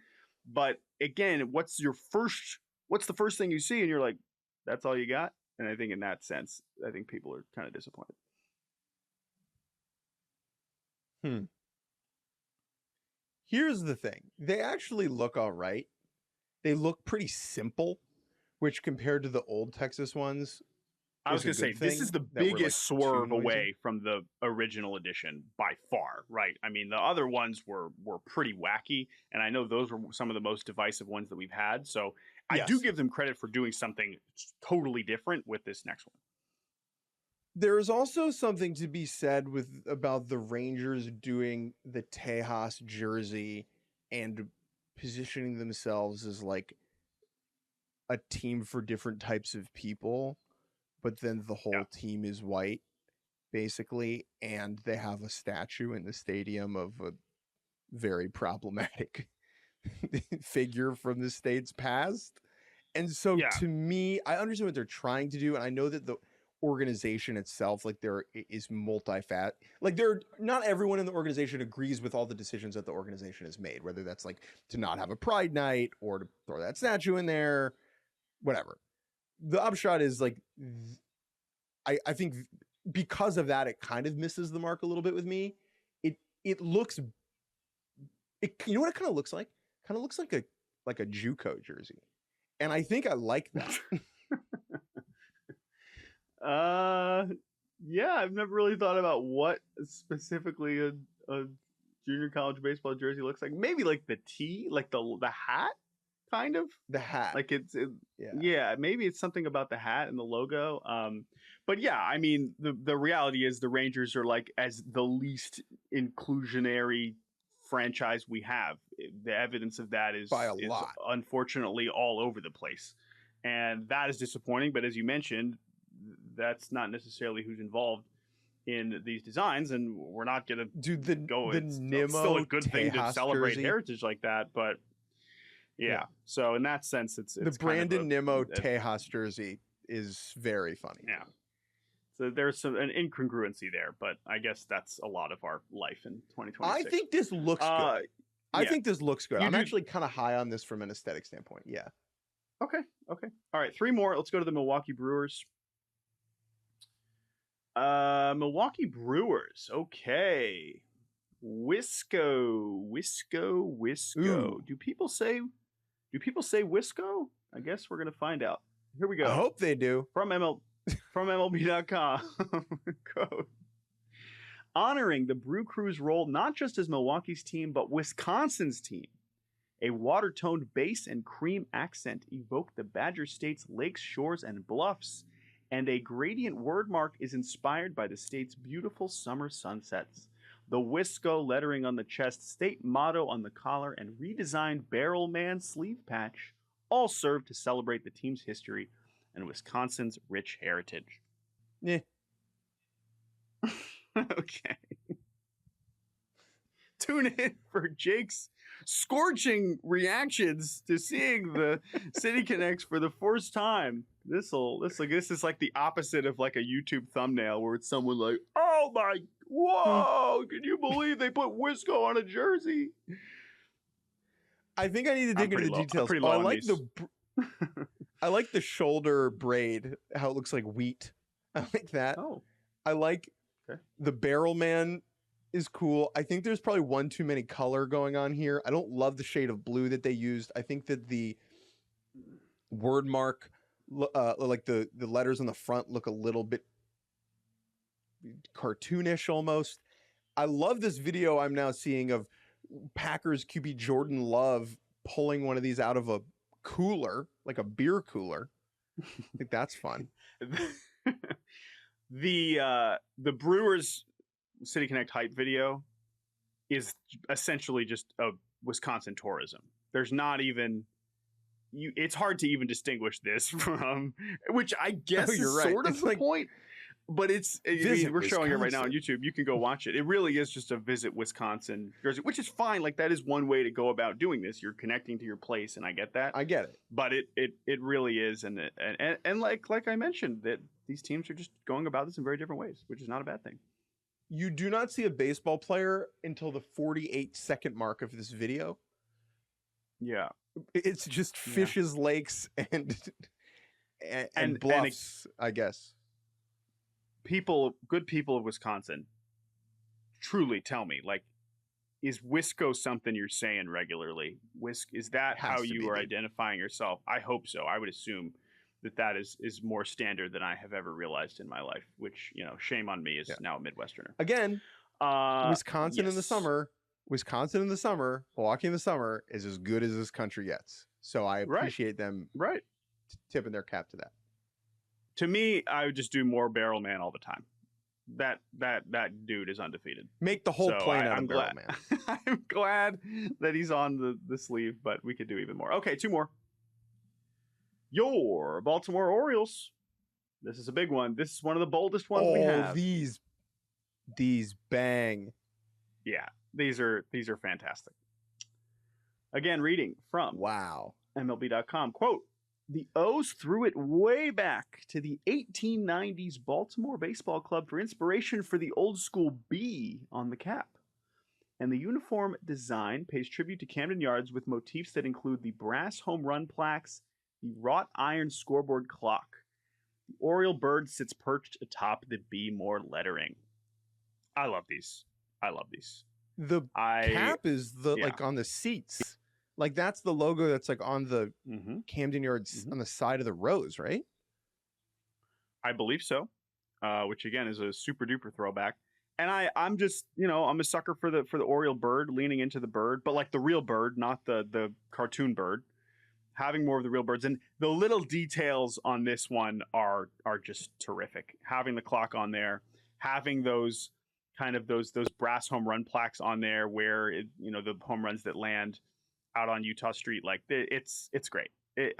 But again, what's the first thing you see? And you're like, that's all you got? And I think in that sense, I think people are kind of disappointed. Here's the thing. They actually look all right. They look pretty simple, which compared to the old Texas ones, I was going to say, this is the biggest swerve away from the original edition by far, right? I mean, the other ones were pretty wacky, and I know those were some of the most divisive ones that we've had. So I do give them credit for doing something totally different with this next one. There is also something to be said about the Rangers doing the Tejas jersey and positioning themselves as like a team for different types of people, but then the whole team is white, basically, and they have a statue in the stadium of a very problematic figure from the state's past. And so to me, I understand what they're trying to do, and I know that the organization itself, like, there is not everyone in the organization agrees with all the decisions that the organization has made, whether that's like to not have a pride night or to throw that statue in there, whatever. The upshot is, like, I think because of that, it kind of misses the mark a little bit with me. It looks, you know what it kind of looks like? Kind of looks like a JUCO jersey, and I think I like that. Yeah, I've never really thought about what specifically a junior college baseball jersey looks like. Maybe like the tee, like the hat, kind of. The hat. Like maybe it's something about the hat and the logo. But yeah, I mean, the reality is the Rangers are like as the least inclusionary franchise we have. The evidence of that is lot, unfortunately, all over the place. And that is disappointing. But as you mentioned, that's not necessarily who's involved in these designs, and we're not going to go. It's still a good thing to celebrate heritage like that, but yeah. So in that sense, it's the Brandon Nimmo Tejas jersey is very funny. Yeah. So there's an incongruency there, but I guess that's a lot of our life in 2026. I think this looks good. I think this looks good. I'm actually kind of high on this from an aesthetic standpoint. Yeah. Okay. All right, 3 more. Let's go to the Milwaukee Brewers. Milwaukee Brewers. Okay. Wisco. Ooh. Do people say Wisco? I guess we're going to find out. Here we go. I hope they do. From MLB.com. Quote. Honoring the Brew Crew's role not just as Milwaukee's team, but Wisconsin's team. A water-toned bass and cream accent evoke the Badger State's lakes, shores, and bluffs, and a gradient wordmark is inspired by the state's beautiful summer sunsets. The Wisco lettering on the chest, state motto on the collar, and redesigned Barrel Man sleeve patch all serve to celebrate the team's history and Wisconsin's rich heritage. Yeah. Okay. Tune in for Jake's scorching reactions to seeing the City Connects for the first time. This is like the opposite of like a YouTube thumbnail where it's someone like, oh my, whoa, can you believe they put Wisco on a jersey? I think I need to dig into the details. I like the shoulder braid, how it looks like wheat. I like that. Oh, I like the Barrel Man is cool. I think there's probably one too many color going on here. I don't love the shade of blue that they used. I think that the word mark, like the letters on the front look a little bit cartoonish almost. I love this video I'm now seeing of Packers QB Jordan Love pulling one of these out of a cooler, like a beer cooler. I think that's fun. The Brewers City Connect hype video is essentially just a Wisconsin tourism. There's not even it's hard to even distinguish this from, which I guess is right. sort of it's the like, point. But we're showing it right now on YouTube. You can go watch it. It really is just a visit Wisconsin jersey, which is fine. Like that is one way to go about doing this. You're connecting to your place, and I get that. I get it. But it really is, and like I mentioned, that these teams are just going about this in very different ways, which is not a bad thing. You do not see a baseball player until the 48-second mark of this video. Yeah. It's just fishes, lakes, and bluffs, I guess. Good people of Wisconsin, truly tell me, like, is Wisco something you're saying regularly? Is that how you are identifying yourself? I hope so. I would assume that is more standard than I have ever realized in my life, which, shame on me as now a Midwesterner. Again, Wisconsin in the summer, Milwaukee in the summer is as good as this country gets. So I appreciate them tipping their cap to that. To me, I would just do more Barrel Man all the time. That dude is undefeated. Make the whole plane out of Barrel Man. I'm glad that he's on the sleeve, but we could do even more. Okay, two more. Your Baltimore Orioles. This is a big one. This is one of the boldest ones we have. These bang. Yeah, these are fantastic. Again, reading from MLB.com. Quote, the O's threw it way back to the 1890s Baltimore Baseball Club for inspiration for the old school B on the cap. And the uniform design pays tribute to Camden Yards with motifs that include the brass home run plaques, the wrought iron scoreboard clock. The Oriole bird sits perched atop the B more lettering. I love these. The cap is like on the seats. Like that's the logo that's like on the Camden Yards on the side of the rows, right? I believe so. Which again is a super duper throwback. And I'm just, I'm a sucker for the Oriole bird, leaning into the bird, but like the real bird, not the cartoon bird. Having more of the real birds, and the little details on this one are just terrific. Having the clock on there, having those brass home run plaques on there, where the home runs that land out on Utah Street, like it's great. You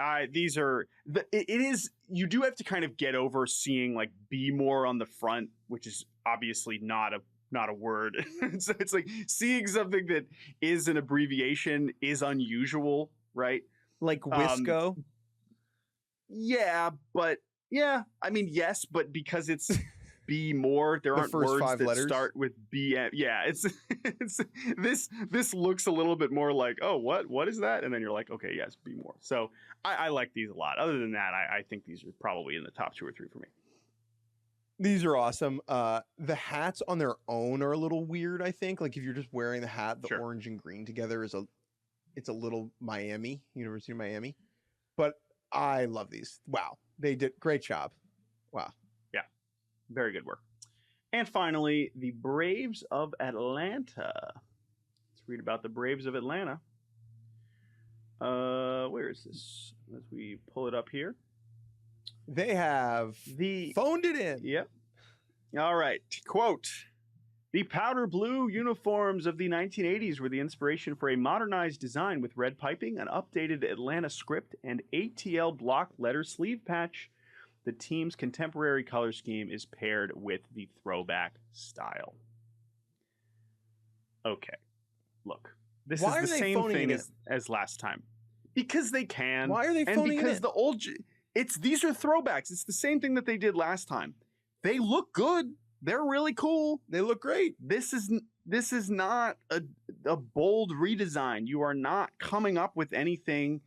do have to kind of get over seeing like "be more" on the front, which is obviously not a word. So it's like seeing something that is an abbreviation is unusual, right? Like Wisco. Yes, but because it's be more, there aren't first words 5 that letters start with B. Yeah, it's this looks a little bit more like, oh, what is that? And then you're like, okay, yes, be more. So I like these a lot. Other than that, I think these are probably in the top 2 or 3 for me. These are awesome. The hats on their own are a little weird, I think. Like if you're just wearing the hat, the orange and green together it's a little Miami, University of Miami. But I love these. Wow. They did great job. Wow. Yeah. Very good work. And finally, the Braves of Atlanta. Let's read about the Braves of Atlanta. Where is this? As we pull it up here. They have phoned it in. Yep. All right. Quote, the powder blue uniforms of the 1980s were the inspiration for a modernized design with red piping, an updated Atlanta script, and ATL block letter sleeve patch. The team's contemporary color scheme is paired with the throwback style. Okay. Look, this is the same thing as last time. Because they can. Why are they phoning it in? And because the old... These are throwbacks. It's the same thing that they did last time. They look good. They're really cool. They look great. This is not a bold redesign. You are not coming up with anything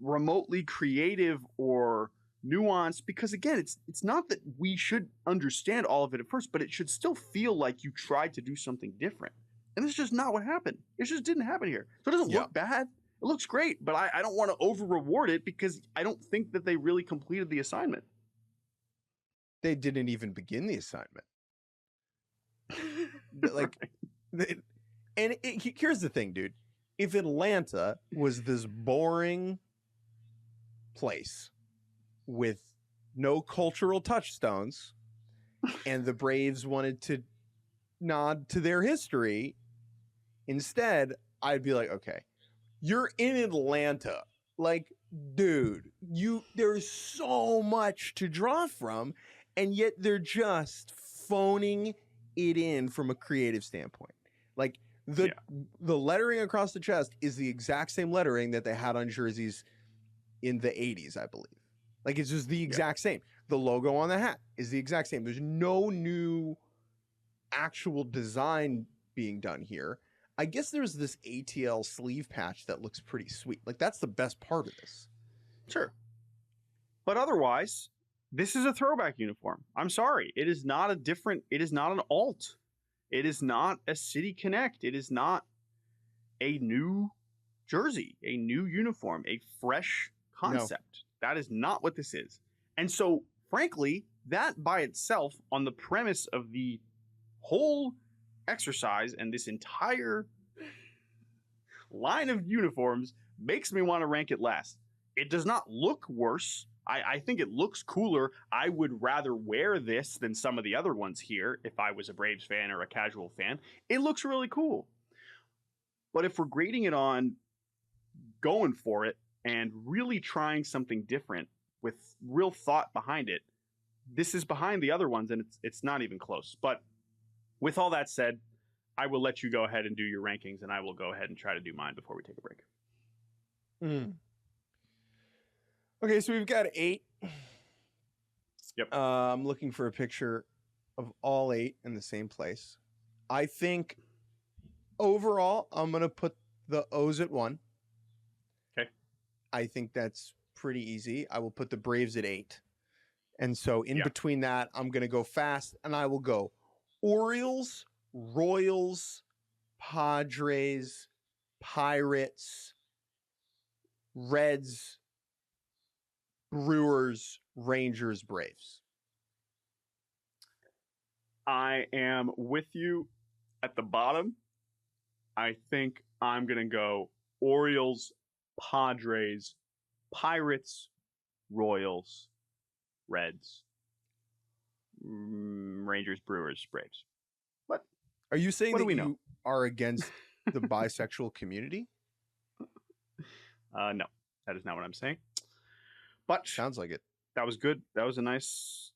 remotely creative or nuanced, because again, it's not that we should understand all of it at first, but it should still feel like you tried to do something different. And this is just not what happened. It just didn't happen here. So it doesn't look bad. It looks great, but I don't want to over-reward it because I don't think that they really completed the assignment. They didn't even begin the assignment. Here's the thing, dude. If Atlanta was this boring place with no cultural touchstones and the Braves wanted to nod to their history, instead, I'd be like, okay, you're in Atlanta. Like, dude, there's so much to draw from, and yet they're just phoning it in from a creative standpoint. Like, the lettering across the chest is the exact same lettering that they had on jerseys in the 80s, I believe. Like, it's just the exact same. The logo on the hat is the exact same. There's no new actual design being done here. I guess there's this ATL sleeve patch that looks pretty sweet. Like, that's the best part of this. Sure. But otherwise, this is a throwback uniform. I'm sorry. It is not an alt. It is not a City Connect. It is not a new jersey, a new uniform, a fresh concept. No. That is not what this is. And so, frankly, that by itself, on the premise of the whole exercise and this entire line of uniforms, makes me want to rank it last. It does not look worse. I think it looks cooler. I would rather wear this than some of the other ones here if I was a Braves fan or a casual fan. It looks really cool. But if we're grading it on going for it and really trying something different with real thought behind it, this is behind the other ones, and it's not even close. But with all that said, I will let you go ahead and do your rankings, and I will go ahead and try to do mine before we take a break. Okay, so we've got 8. Yep. I'm looking for a picture of all 8 in the same place. I think overall, I'm going to put the O's at 1. Okay. I think that's pretty easy. I will put the Braves at 8. And so in between that, I'm going to go fast, and I will go Orioles, Royals, Padres, Pirates, Reds, Brewers, Rangers, Braves. I am with you at the bottom. I think I'm going to go Orioles, Padres, Pirates, Royals, Reds, Rangers, Brewers, Braves. What? Are you saying that you are against the bisexual community? No, that is not what I'm saying. But sounds like it. That was good. That was a nice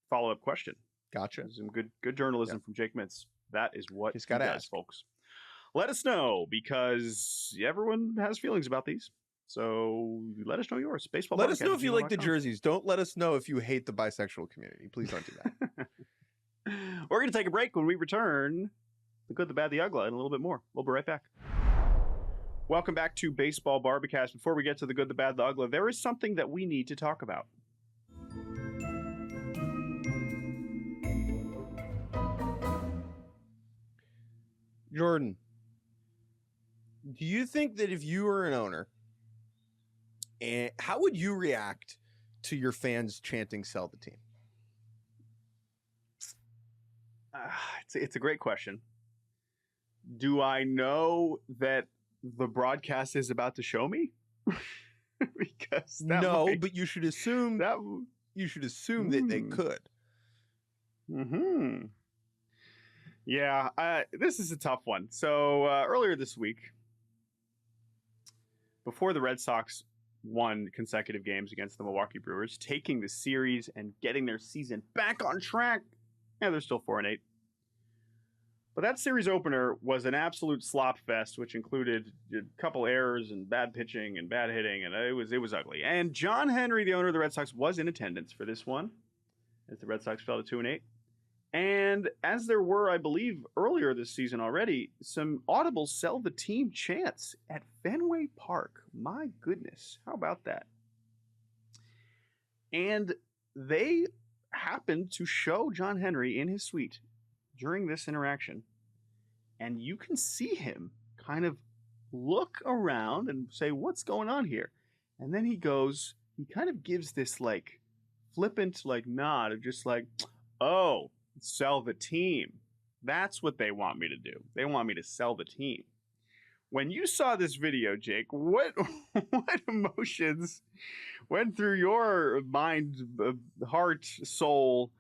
follow-up question. Gotcha. Some good journalism from Jake Mintz. That is what he does, folks. Let us know, because everyone has feelings about these. So let us know yours. Baseball. Let us know if you like the jerseys. Don't let us know if you hate the bisexual community. Please don't do that. We're going to take a break. When we return, the good, the bad, the ugly, and a little bit more. We'll be right back. Welcome back to Baseball Barbacast. Before we get to the good, the bad, the ugly, there is something that we need to talk about. Jordan, do you think that if you were an owner, and how would you react to your fans chanting "sell the team"? It's a great question. Do I know that the broadcast is about to show me? Because but you should assume that they could. Mm-hmm. Yeah, this is a tough one. So earlier this week, before the Red Sox won consecutive games against the Milwaukee Brewers, taking the series and getting their season back on track, they're still 4-8. But that series opener was an absolute slop fest, which included a couple errors and bad pitching and bad hitting, and it was ugly. And John Henry, the owner of the Red Sox, was in attendance for this one, as the Red Sox fell to 2-8. And as there were, I believe, earlier this season already, some audible sell the team chants at Fenway Park. My goodness, how about that? And they happened to show John Henry in his suite during this interaction. And you can see him kind of look around and say, what's going on here? And then he kind of gives this like flippant like nod of just like, oh, sell the team. That's what they want me to do. They want me to sell the team. When you saw this video, Jake, what emotions went through your mind, heart, soul,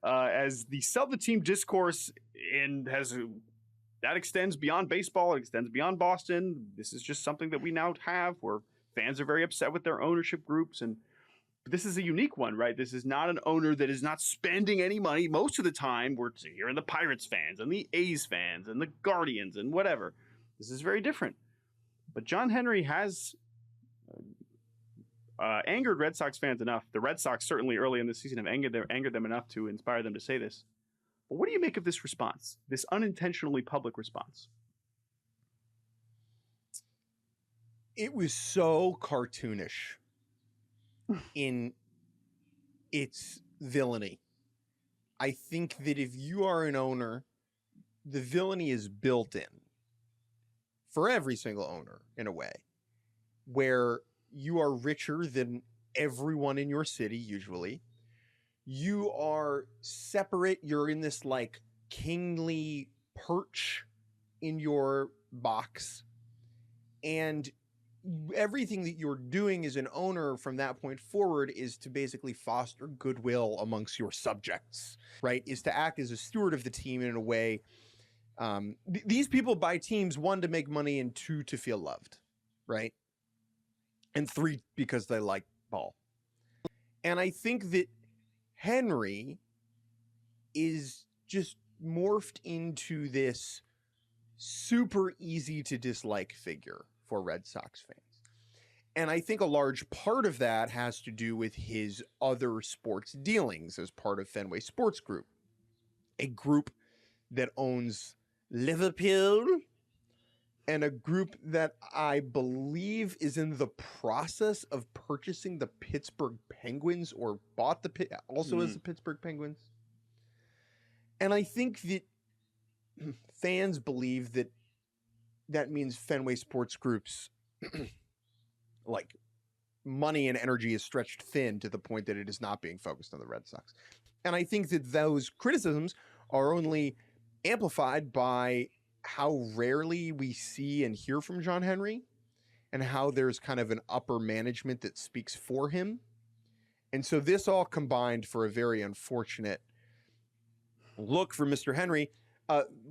as the sell the team discourse that extends beyond baseball, it extends beyond Boston. This is just something that we now have where fans are very upset with their ownership groups, and this is a unique one, right? This is not an owner that is not spending any money. Most of the time, we're hearing the Pirates fans and the A's fans and the Guardians and whatever. This is very different. But John Henry has angered Red Sox fans enough. The Red Sox certainly early in the season have angered them enough to inspire them to say this. But what do you make of this response, this unintentionally public response? It was so cartoonish in its villainy. I think that if you are an owner, the villainy is built in for every single owner in a way, where you are richer than everyone in your city, usually. You are separate. You're in this like kingly perch in your box. And everything that you're doing as an owner from that point forward is to basically foster goodwill amongst your subjects, right? Is to act as a steward of the team in a way. These people buy teams, 1, to make money, and 2, to feel loved, right? And 3, because they like ball. And I think that Henry is just morphed into this super easy to dislike figure for Red Sox fans. And I think a large part of that has to do with his other sports dealings as part of Fenway Sports Group, a group that owns Liverpool and a group that I believe is in the process of purchasing the Pittsburgh Penguins, or bought as the Pittsburgh Penguins. And I think that fans believe that that means Fenway Sports Group's like money and energy is stretched thin to the point that it is not being focused on the Red Sox. And I think that those criticisms are only amplified by how rarely we see and hear from John Henry, and how there's kind of an upper management that speaks for him. And so this all combined for a very unfortunate look for Mr. Henry.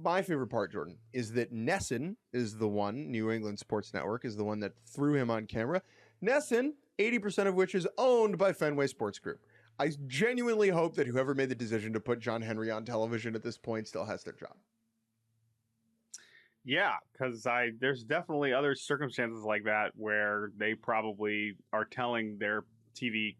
My favorite part, Jordan, is that Nesson is the one, New England Sports Network is the one that threw him on camera. Nesson, 80% of which is owned by Fenway Sports Group. I genuinely hope that whoever made the decision to put John Henry on television at this point still has their job. Yeah, because there's definitely other circumstances like that where they probably are telling their TV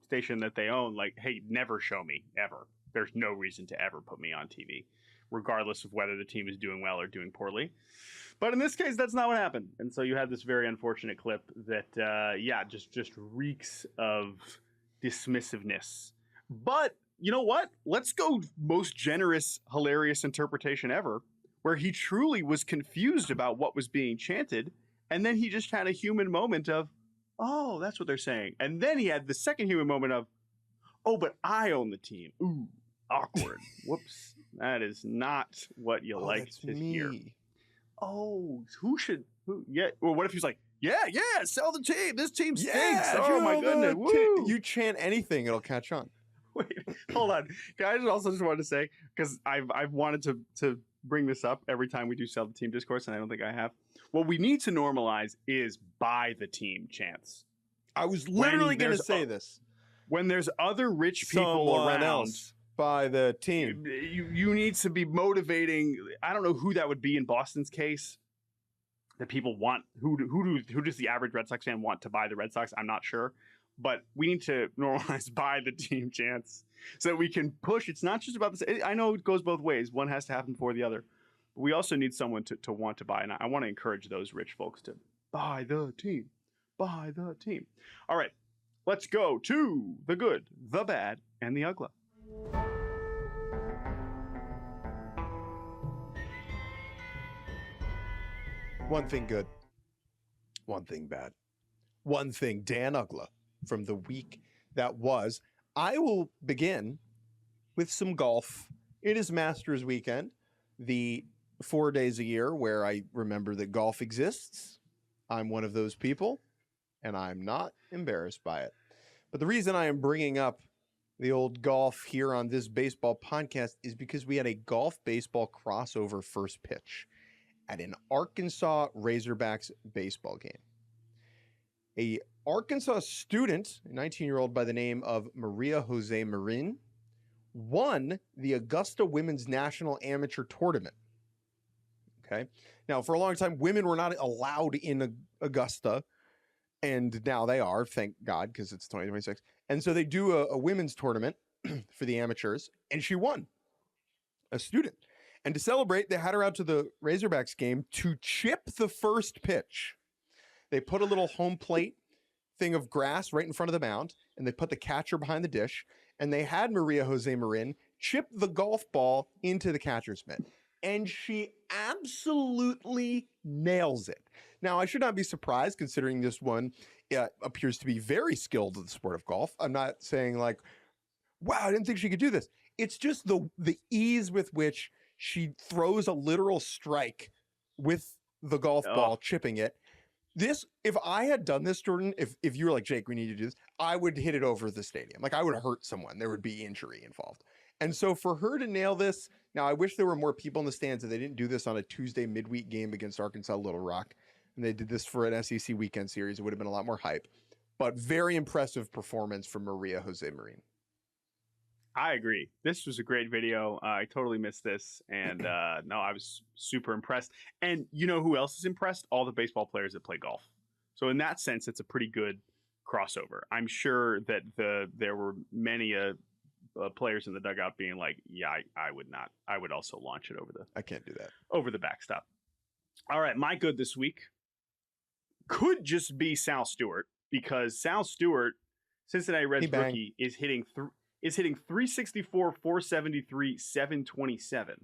station that they own, like, hey, never show me, ever. There's no reason to ever put me on TV, regardless of whether the team is doing well or doing poorly. But in this case, that's not what happened. And so you had this very unfortunate clip that, just reeks of dismissiveness. But you know what? Let's go most generous, hilarious interpretation ever, where he truly was confused about what was being chanted. And then he just had a human moment of, oh, that's what they're saying. And then he had the second human moment of, oh, but I own the team. Ooh, awkward. Whoops. That is not what you like to hear. Oh, who should Who? Yeah. Or what if he's like, yeah, sell the team. This team stinks. Yeah, Oh my goodness. Woo. you chant anything, it'll catch on. Wait, hold on. I also just wanted to say, because I've wanted to bring this up every time we do sell the team discourse, and I don't think I have. What we need to normalize is buy the team chants. I was literally going to say this. When there's other rich people Someone around, else buy the team. You need to be motivating. I don't know who that would be in Boston's case. That people want. Who does the average Red Sox fan want to buy the Red Sox? I'm not sure. But we need to normalize buy the team chants so that we can push. It's not just about this. I know it goes both ways. One has to happen before the other. But we also need someone to want to buy. And I want to encourage those rich folks to buy the team. Buy the team. All right. Let's go to the good, the bad, and the ugly. One thing good. One thing bad. One thing Dan Uggla from the week that was. I will begin with some golf. It is Masters weekend, the 4 days a year where I remember that golf exists. I'm one of those people, and I'm not embarrassed by it. But the reason I am bringing up the old golf here on this baseball podcast is because we had a golf-baseball crossover first pitch at an Arkansas Razorbacks baseball game. A Arkansas student, a 19-year-old by the name of Maria Jose Marin, won the Augusta Women's National Amateur Tournament. Okay. Now, for a long time, women were not allowed in Augusta, and now they are, thank God, because it's 2026. And so they do a women's tournament for the amateurs, and she won, a student. And to celebrate, they had her out to the Razorbacks game to chip the first pitch. They put a little home plate thing of grass right in front of the mound, and they put the catcher behind the dish, and they had Maria Jose Marin chip the golf ball into the catcher's mitt. And she absolutely nails it. Now, I should not be surprised considering this one appears to be very skilled in the sport of golf. I'm not saying like, wow, I didn't think she could do this. It's just the ease with which she throws a literal strike with the golf ball, chipping it. This, if I had done this, Jordan, if you were like, Jake, we need to do this, I would hit it over the stadium. Like I would hurt someone. There would be injury involved. And so for her to nail this, now I wish there were more people in the stands and they didn't do this on a Tuesday midweek game against Arkansas Little Rock. And they did this for an SEC weekend series. It would have been a lot more hype. But very impressive performance from Maria Jose Marin. I agree. This was a great video. I totally missed this. And no, I was super impressed. And you know who else is impressed? All the baseball players that play golf. So in that sense, it's a pretty good crossover. I'm sure that there were many players in the dugout being like, yeah, I would not. I would also launch it over the. I can't do that. Over the backstop. All right, my good this week could just be Sal Stewart, because Sal Stewart, Cincinnati Reds rookie, is hitting 364, 473, 727.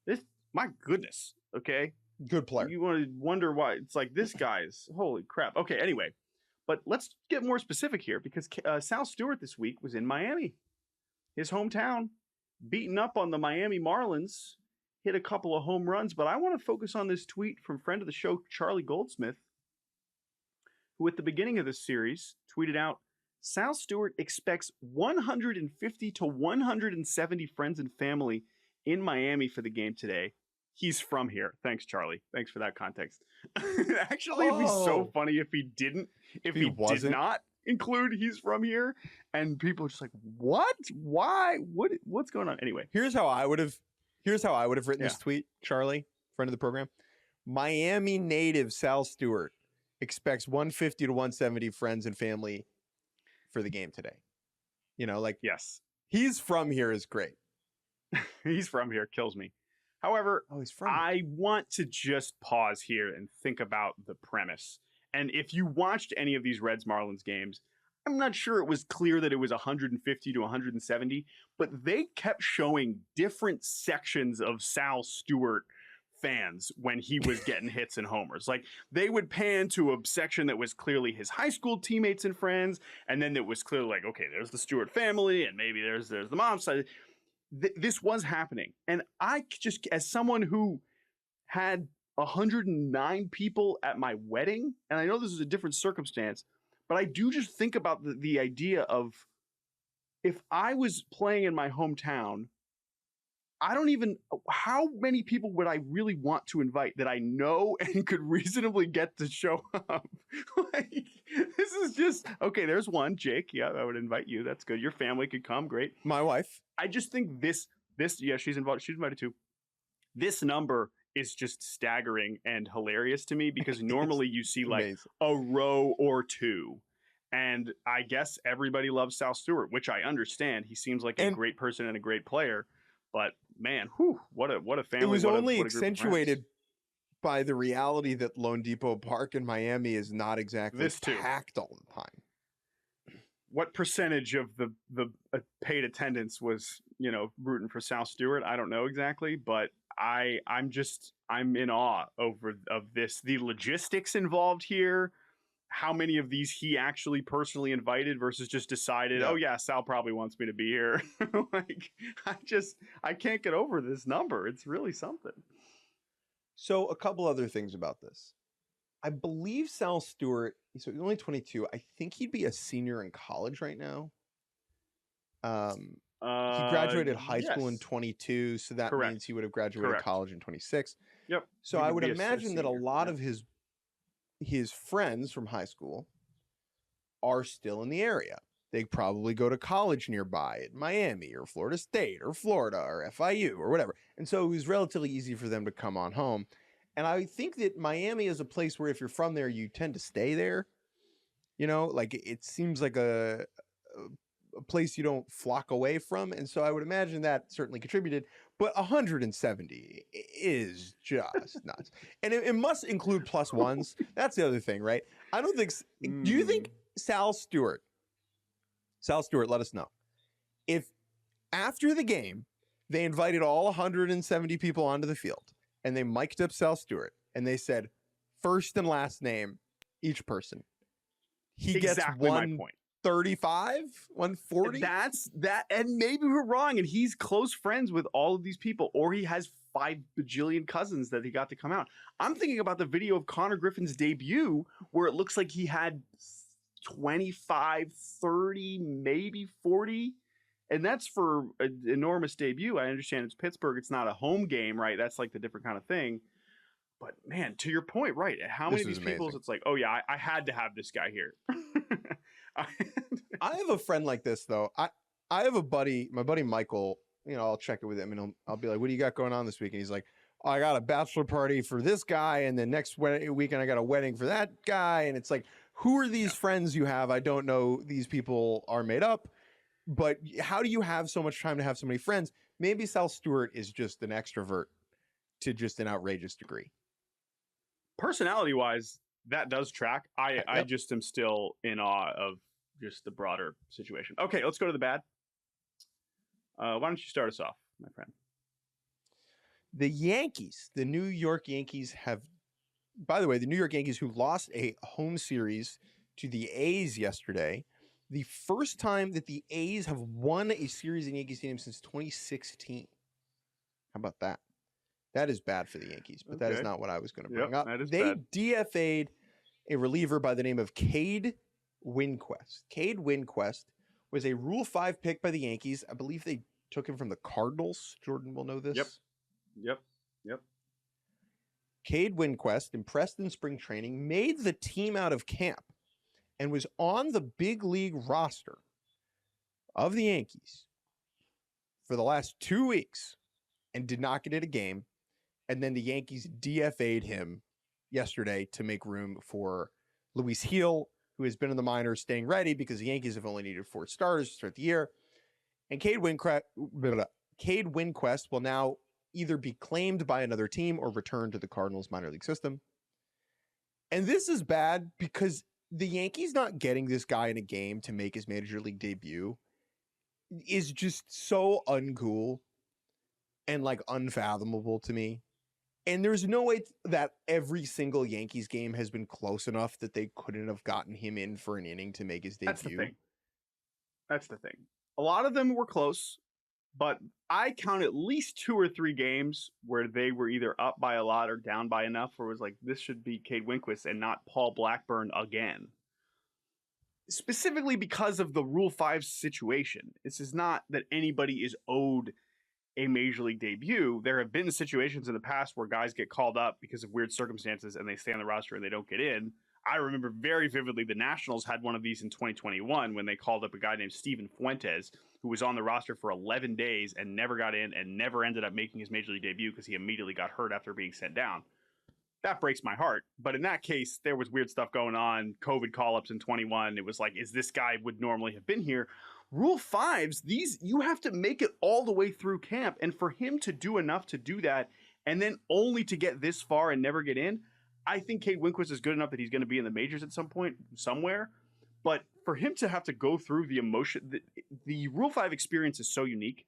This, my goodness, okay? Good player. You want to wonder why. It's like, this guy's, holy crap. Okay, anyway. But let's get more specific here, because Sal Stewart this week was in Miami, his hometown, beating up on the Miami Marlins, hit a couple of home runs. But I want to focus on this tweet from friend of the show, Charlie Goldsmith, who at the beginning of this series tweeted out, Sal Stewart expects 150 to 170 friends and family in Miami for the game today. He's from here. Thanks, Charlie. Thanks for that context. Actually, it'd be so funny if he didn't, if he did not include he's from here, and people are just like, what? Why? What's going on? Anyway, here's how I would have written this tweet, Charlie, friend of the program. Miami native Sal Stewart expects 150 to 170 friends and family for the game today. You know, like, yes, he's from here is great. He's from here, kills me. However, I want to just pause here and think about the premise. And if you watched any of these Reds Marlins games, I'm not sure it was clear that it was 150 to 170, but they kept showing different sections of Sal Stewart fans when he was getting hits and homers. Like, they would pan to a section that was clearly his high school teammates and friends, and then it was clearly like, okay, there's the Stewart family, and maybe there's the mom's side. This was happening. And I just, as someone who had 109 people at my wedding. And I know this is a different circumstance, but I do just think about the idea of if I was playing in my hometown, I don't even, how many people would I really want to invite that I know and could reasonably get to show up? Like, this is just, okay, there's one, Jake. Yeah, I would invite you. That's good. Your family could come. Great. My wife. I just think yeah, she's involved. She's invited too. This number is just staggering and hilarious to me because normally you see like Amazing. a row or two. And I guess everybody loves Sal Stewart, which I understand. He seems like a great person and a great player. But man, what a family. It was only what accentuated by the reality that Lone Depot Park in Miami is not exactly packed all the time. What percentage of the paid attendance was, rooting for Sal Stewart? I don't know exactly, but I'm in awe of this, the logistics involved here. How many of these he actually personally invited versus just decided, oh yeah, Sal probably wants me to be here. Like, I can't get over this number. It's really something. So a couple other things about this. I believe Sal Stewart, so he's only 22. I think he'd be a senior in college right now. He graduated high school in 22, so that means he would have graduated college in 26. Yep. So I would imagine that a lot of his friends from high school are still in the area. They probably go to college nearby at Miami or Florida State or Florida or FIU or whatever. And so it was relatively easy for them to come on home. And I think that Miami is a place where if you're from there, you tend to stay there. Like it seems like a place you don't flock away from. And so I would imagine that certainly contributed. But 170 is just nuts. And it must include plus ones. That's the other thing, right? I don't think... Do you think Sal Stewart, let us know. If after the game, they invited all 170 people onto the field, and they mic'd up Sal Stewart, and they said, first and last name, each person. He gets my point. 35, 140. That's that, and maybe we're wrong, and he's close friends with all of these people, or he has 5 bajillion cousins that he got to come out. I'm thinking about the video of Connor Griffin's debut, where it looks like he had 25, 30, maybe 40, and that's for an enormous debut. I understand it's Pittsburgh; it's not a home game, right? That's like the different kind of thing. But man, to your point, right? How many of these people? It's like, oh yeah, I had to have this guy here. I have a friend like this though. I have a buddy, my buddy Michael. I'll check it with him, and I'll be like, "What do you got going on this week?" And he's like, oh, "I got a bachelor party for this guy, and then next weekend I got a wedding for that guy." And it's like, who are these friends you have? I don't know. These people are made up, but how do you have so much time to have so many friends? Maybe Sal Stewart is just an extrovert to just an outrageous degree. Personality-wise, that does track. I just am still in awe of just the broader situation. Okay, let's go to the bad. Why don't you start us off, my friend? The Yankees, the New York Yankees have, by the way, the New York Yankees who lost a home series to the A's yesterday, the first time that the A's have won a series in Yankee Stadium since 2016. How about that? That is bad for the Yankees, but that is not what I was going to bring up. They DFA'd a reliever by the name of Cade Winquest. Cade Winquest was a Rule 5 pick by the Yankees. I believe they took him from the Cardinals. Jordan will know this. Yep. Cade Winquest, impressed in spring training, made the team out of camp and was on the big league roster of the Yankees for the last 2 weeks and did not get in a game. And then the Yankees DFA'd him yesterday to make room for Luis Gil, who has been in the minors staying ready because the Yankees have only needed 4 starters to start the year. And Cade Winquest will now either be claimed by another team or return to the Cardinals minor league system. And this is bad because the Yankees not getting this guy in a game to make his major league debut is just so uncool and like unfathomable to me. And there's no way that every single Yankees game has been close enough that they couldn't have gotten him in for an inning to make his debut. That's the thing. A lot of them were close. but I count at least 2 or 3 games where they were either up by a lot or down by enough where it was like, this should be Cade Winquist and not Paul Blackburn again. Specifically because of the Rule 5 situation. This is not that anybody is owed a major league debut. There have been situations in the past where guys get called up because of weird circumstances and they stay on the roster and they don't get in. I remember very vividly the Nationals had one of these in 2021 when they called up a guy named Steven Fuentes, who was on the roster for 11 days and never got in and never ended up making his major league debut because he immediately got hurt after being sent down. That breaks my heart. But in that case, there was weird stuff going on. COVID call-ups in 21. It was like, is this guy would normally have been here? Rule 5s, these, you have to make it all the way through camp. And for him to do enough to do that, and then only to get this far and never get in, I think Cade Winquist is good enough that he's going to be in the majors at some point, somewhere. But for him to have to go through the emotion, the Rule 5 experience is so unique.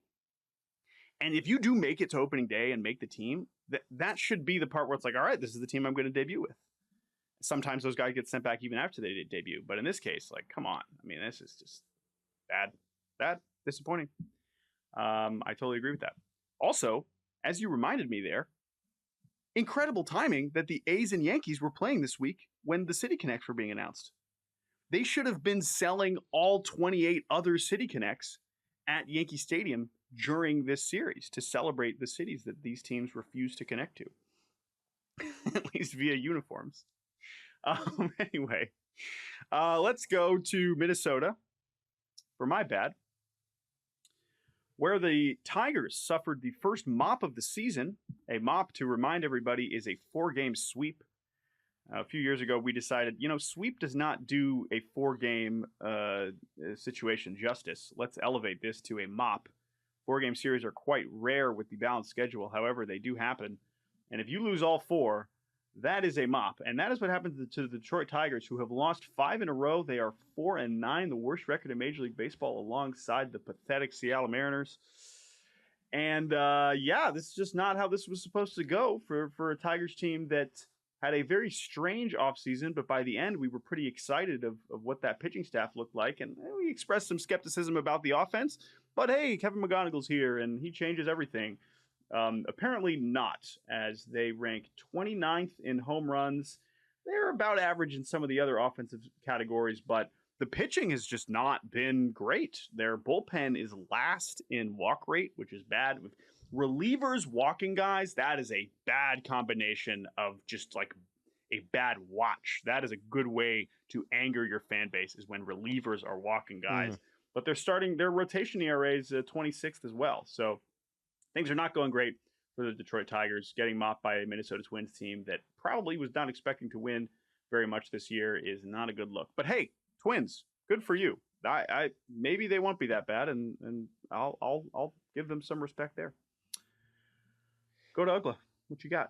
And if you do make it to opening day and make the team, that should be the part where it's like, all right, this is the team I'm going to debut with. Sometimes those guys get sent back even after they debut. But in this case, like, come on. I mean, this is just bad, disappointing. I totally agree with that. Also, as you reminded me there, incredible timing that the A's and Yankees were playing this week when the City Connects were being announced. They should have been selling all 28 other City Connects at Yankee Stadium during this series to celebrate the cities that these teams refuse to connect to, at least via uniforms. Anyway, let's go to Minnesota for my bad, where the Tigers suffered the first mop of the season. A mop, to remind everybody, is a 4-game sweep. A few years ago, we decided, sweep does not do a 4-game situation justice. Let's elevate this to a mop. 4-game series are quite rare with the balanced schedule. However, they do happen. And if you lose all 4, that is a mop. And that is what happened to the Detroit Tigers, who have lost 5 in a row. They are 4-9, the worst record in Major League Baseball, alongside the pathetic Seattle Mariners. And this is just not how this was supposed to go for a Tigers team that had a very strange offseason, but by the end, we were pretty excited of what that pitching staff looked like. And we expressed some skepticism about the offense. But hey, Kevin McGonigal's here, and he changes everything. Apparently not, as they rank 29th in home runs. They're about average in some of the other offensive categories, but the pitching has just not been great. Their bullpen is last in walk rate, which is bad. With relievers walking guys, that is a bad combination of just like a bad watch. That is a good way to anger your fan base, is when relievers are walking guys. But their rotation ERA is 26th as well. So things are not going great for the Detroit Tigers. Getting mopped by a Minnesota Twins team that probably was not expecting to win very much this year is not a good look. But hey, Twins, good for you. I maybe they won't be that bad, and I'll give them some respect there. Go to Uggla. What you got?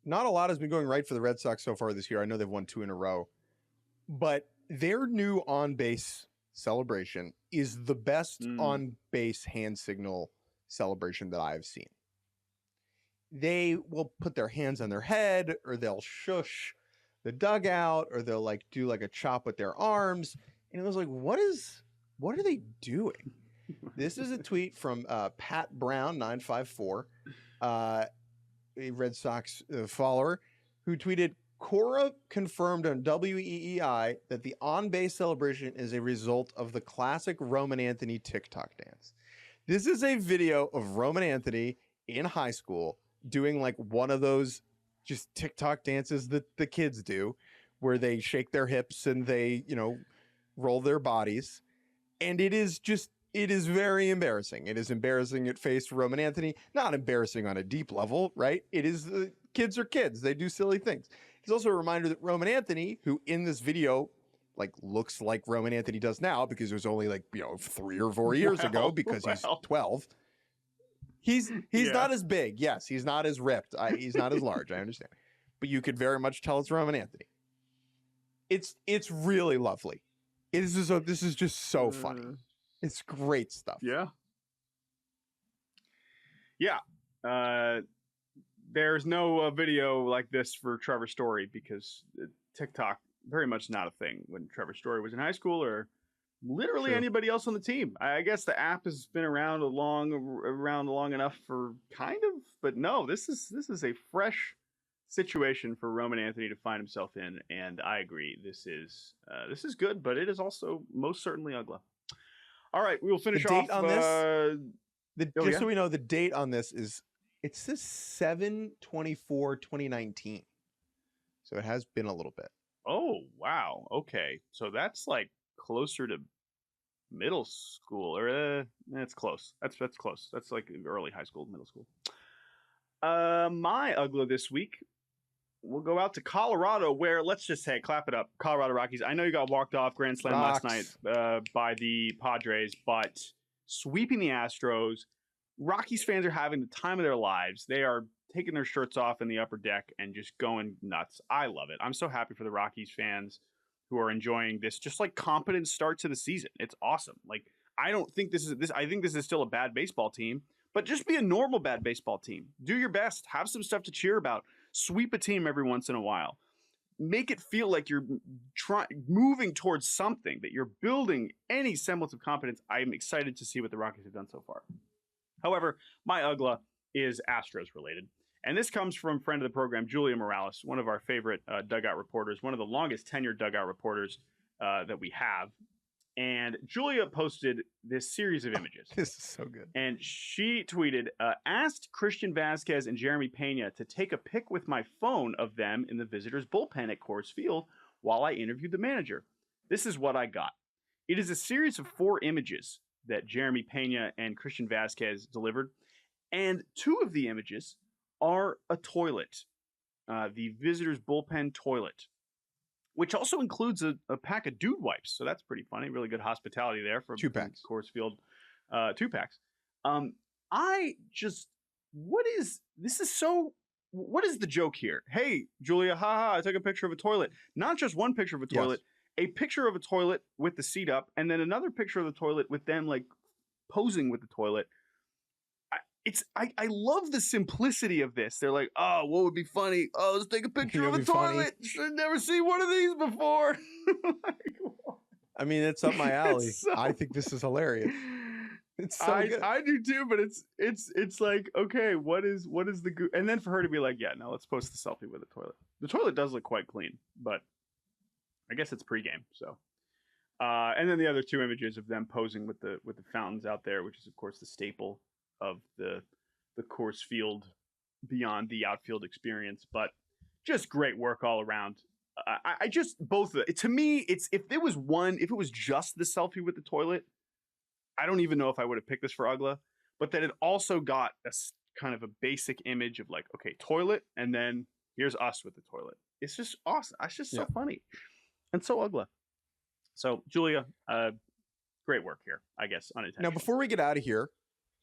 Not a lot has been going right for the Red Sox so far this year. I know they've won 2 in a row, but their new on-base celebration is the best on-base hand signal celebration that I've seen. They will put their hands on their head, or they'll shush the dugout, or they'll like do like a chop with their arms. And it was like, what are they doing? This is a tweet from Pat Brown 954, a Red Sox follower, who tweeted, Cora confirmed on WEEI that the on-base celebration is a result of the classic Roman Anthony TikTok dance. This is a video of Roman Anthony in high school doing like one of those just TikTok dances that the kids do, where they shake their hips and they, roll their bodies. And it is very embarrassing. It is embarrassing at face for Roman Anthony, not embarrassing on a deep level, right? It is, kids are kids. They do silly things. It's also a reminder that Roman Anthony, who in this video like looks like Roman Anthony does now, because it was only 3 or 4 years ago, because he's 12. He's not as big. Yes, he's not as ripped. He's not as large. I understand, but you could very much tell it's Roman Anthony. It's really lovely. This is just so funny. It's great stuff. Yeah. There's no video like this for Trevor Story, because TikTok very much not a thing when Trevor Story was in high school, or literally True. anybody else on the team. I guess the app has been around long enough for kind of, but no, this is a fresh situation for Roman Anthony to find himself in, and I agree. This is good, but it is also most certainly ugly. All right, we will finish The date off on this. oh, Just so we know, the date on this is it says 7/24/2019, so it has been a little bit. Oh wow, okay, so that's like closer to middle school, or that's close. That's close. That's like early high school, middle school. My Ugla this week, we'll go out to Colorado, where let's just say, clap it up, Colorado Rockies. I know you got walked off grand slam last night by the Padres, but sweeping the Astros. Rockies fans are having the time of their lives. They are taking their shirts off in the upper deck and just going nuts. I love it. I'm so happy for the Rockies fans who are enjoying this just like competent start to the season. It's awesome. Like, I don't think I think this is still a bad baseball team, but just be a normal bad baseball team. Do your best. Have some stuff to cheer about. Sweep a team every once in a while. Make it feel like you're moving towards something, that you're building any semblance of competence. I'm excited to see what the Rockies have done so far. However, my Ugla is Astros related. And this comes from friend of the program, Julia Morales, one of our favorite dugout reporters, one of the longest tenured dugout reporters that we have. And Julia posted this series of images. This is so good. And she tweeted, asked Christian Vasquez and Jeremy Pena to take a pic with my phone of them in the visitors' bullpen at Coors Field while I interviewed the manager. This is what I got. It is a series of 4 images that Jeremy Pena and Christian Vasquez delivered. And 2 of the images are a toilet, the visitors' bullpen toilet, which also includes a pack of dude wipes. So that's pretty funny. Really good hospitality there for 2 packs. Coors Field 2 packs. What is the joke here? Hey, Julia, haha, I took a picture of a toilet. Not just one picture of a toilet, a picture of a toilet with the seat up, and then another picture of the toilet with them like posing with the toilet. I love the simplicity of this. They're like, oh, what would be funny? Oh, let's take a picture of a toilet. Should never seen one of these before. I mean, it's up my alley. I think this is hilarious. It's so good. I do too, but it's like, okay, what is the and then for her to be like, yeah, no, let's post the selfie with the toilet. The toilet does look quite clean, but I guess it's pregame. So, and then the other 2 images of them posing with the fountains out there, which is of course the staple of the Coors Field beyond the outfield experience, but just great work all around. I just both to me, it's if it was just the selfie with the toilet, I don't even know if I would have picked this for Ugla, but that it also got a kind of a basic image of like, okay, toilet, and then here's us with the toilet. It's just awesome. It's just so funny and so Ugla. So Julia, great work here, I guess, unintentional. Now, before we get out of here,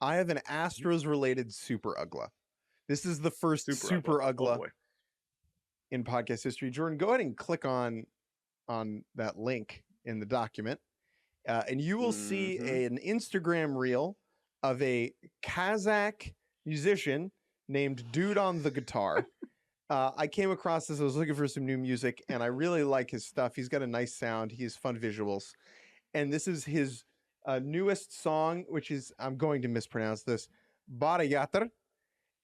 I have an Astros related super Ugla. This is the first super Ugla in podcast history. Jordan, go ahead and click on that link in the document, and you will see an Instagram reel of a Kazakh musician named Dude on the Guitar. I came across this. I was looking for some new music, and I really like his stuff. He's got a nice sound. He has fun visuals. And this is his newest song, which is, I'm going to mispronounce this, Bad The Uggla.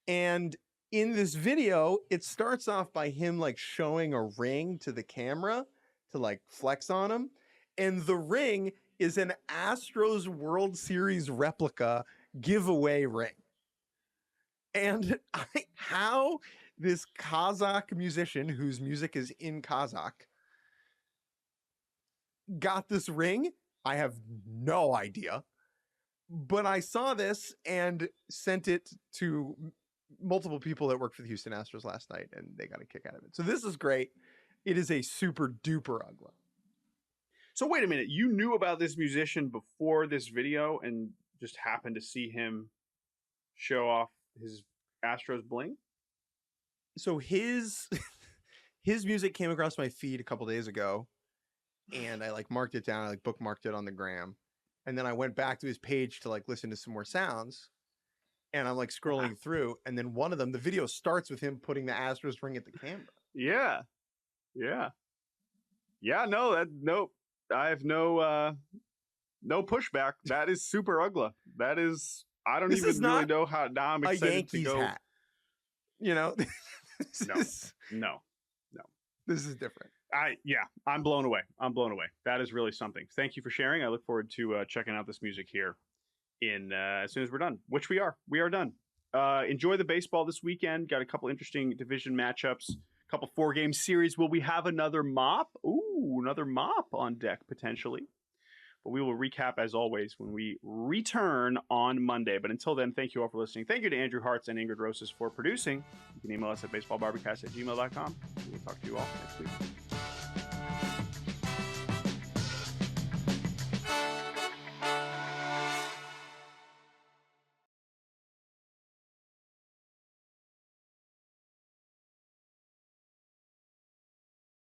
And in this video, it starts off by him like showing a ring to the camera to like flex on him. And the ring is an Astros World Series replica giveaway ring. And how this Kazakh musician, whose music is in Kazakh, got this ring, I have no idea. But I saw this and sent it to multiple people that worked for the Houston Astros last night, and they got a kick out of it. So this is great. It is a super duper Ugla. So wait a minute, you knew about this musician before this video and just happened to see him show off his Astros bling? So his music came across my feed a couple days ago, and I like marked it down. I like bookmarked it on the gram, and then I went back to his page to like listen to some more sounds, and I'm like scrolling through, and then one of them, the video starts with him putting the Astros ring at the camera. Yeah. No, I have no no pushback. That is super ugly. That is, I don't This even is really not know how. Now I'm a excited to Yankees go. hat. You know, No. No, this is different. I'm blown away. I'm blown away. That is really something. Thank you for sharing. I look forward to checking out this music here in as soon as we're done, which we are. We are done. Enjoy the baseball this weekend. Got a couple interesting division matchups. A couple 4-game series. Will we have another mop? Ooh, another mop on deck potentially. But we will recap as always when we return on Monday. But until then, thank you all for listening. Thank you to Andrew Hartz and Ingrid Rosas for producing. You can email us at baseballbarbecast@gmail.com. We will talk to you all next week.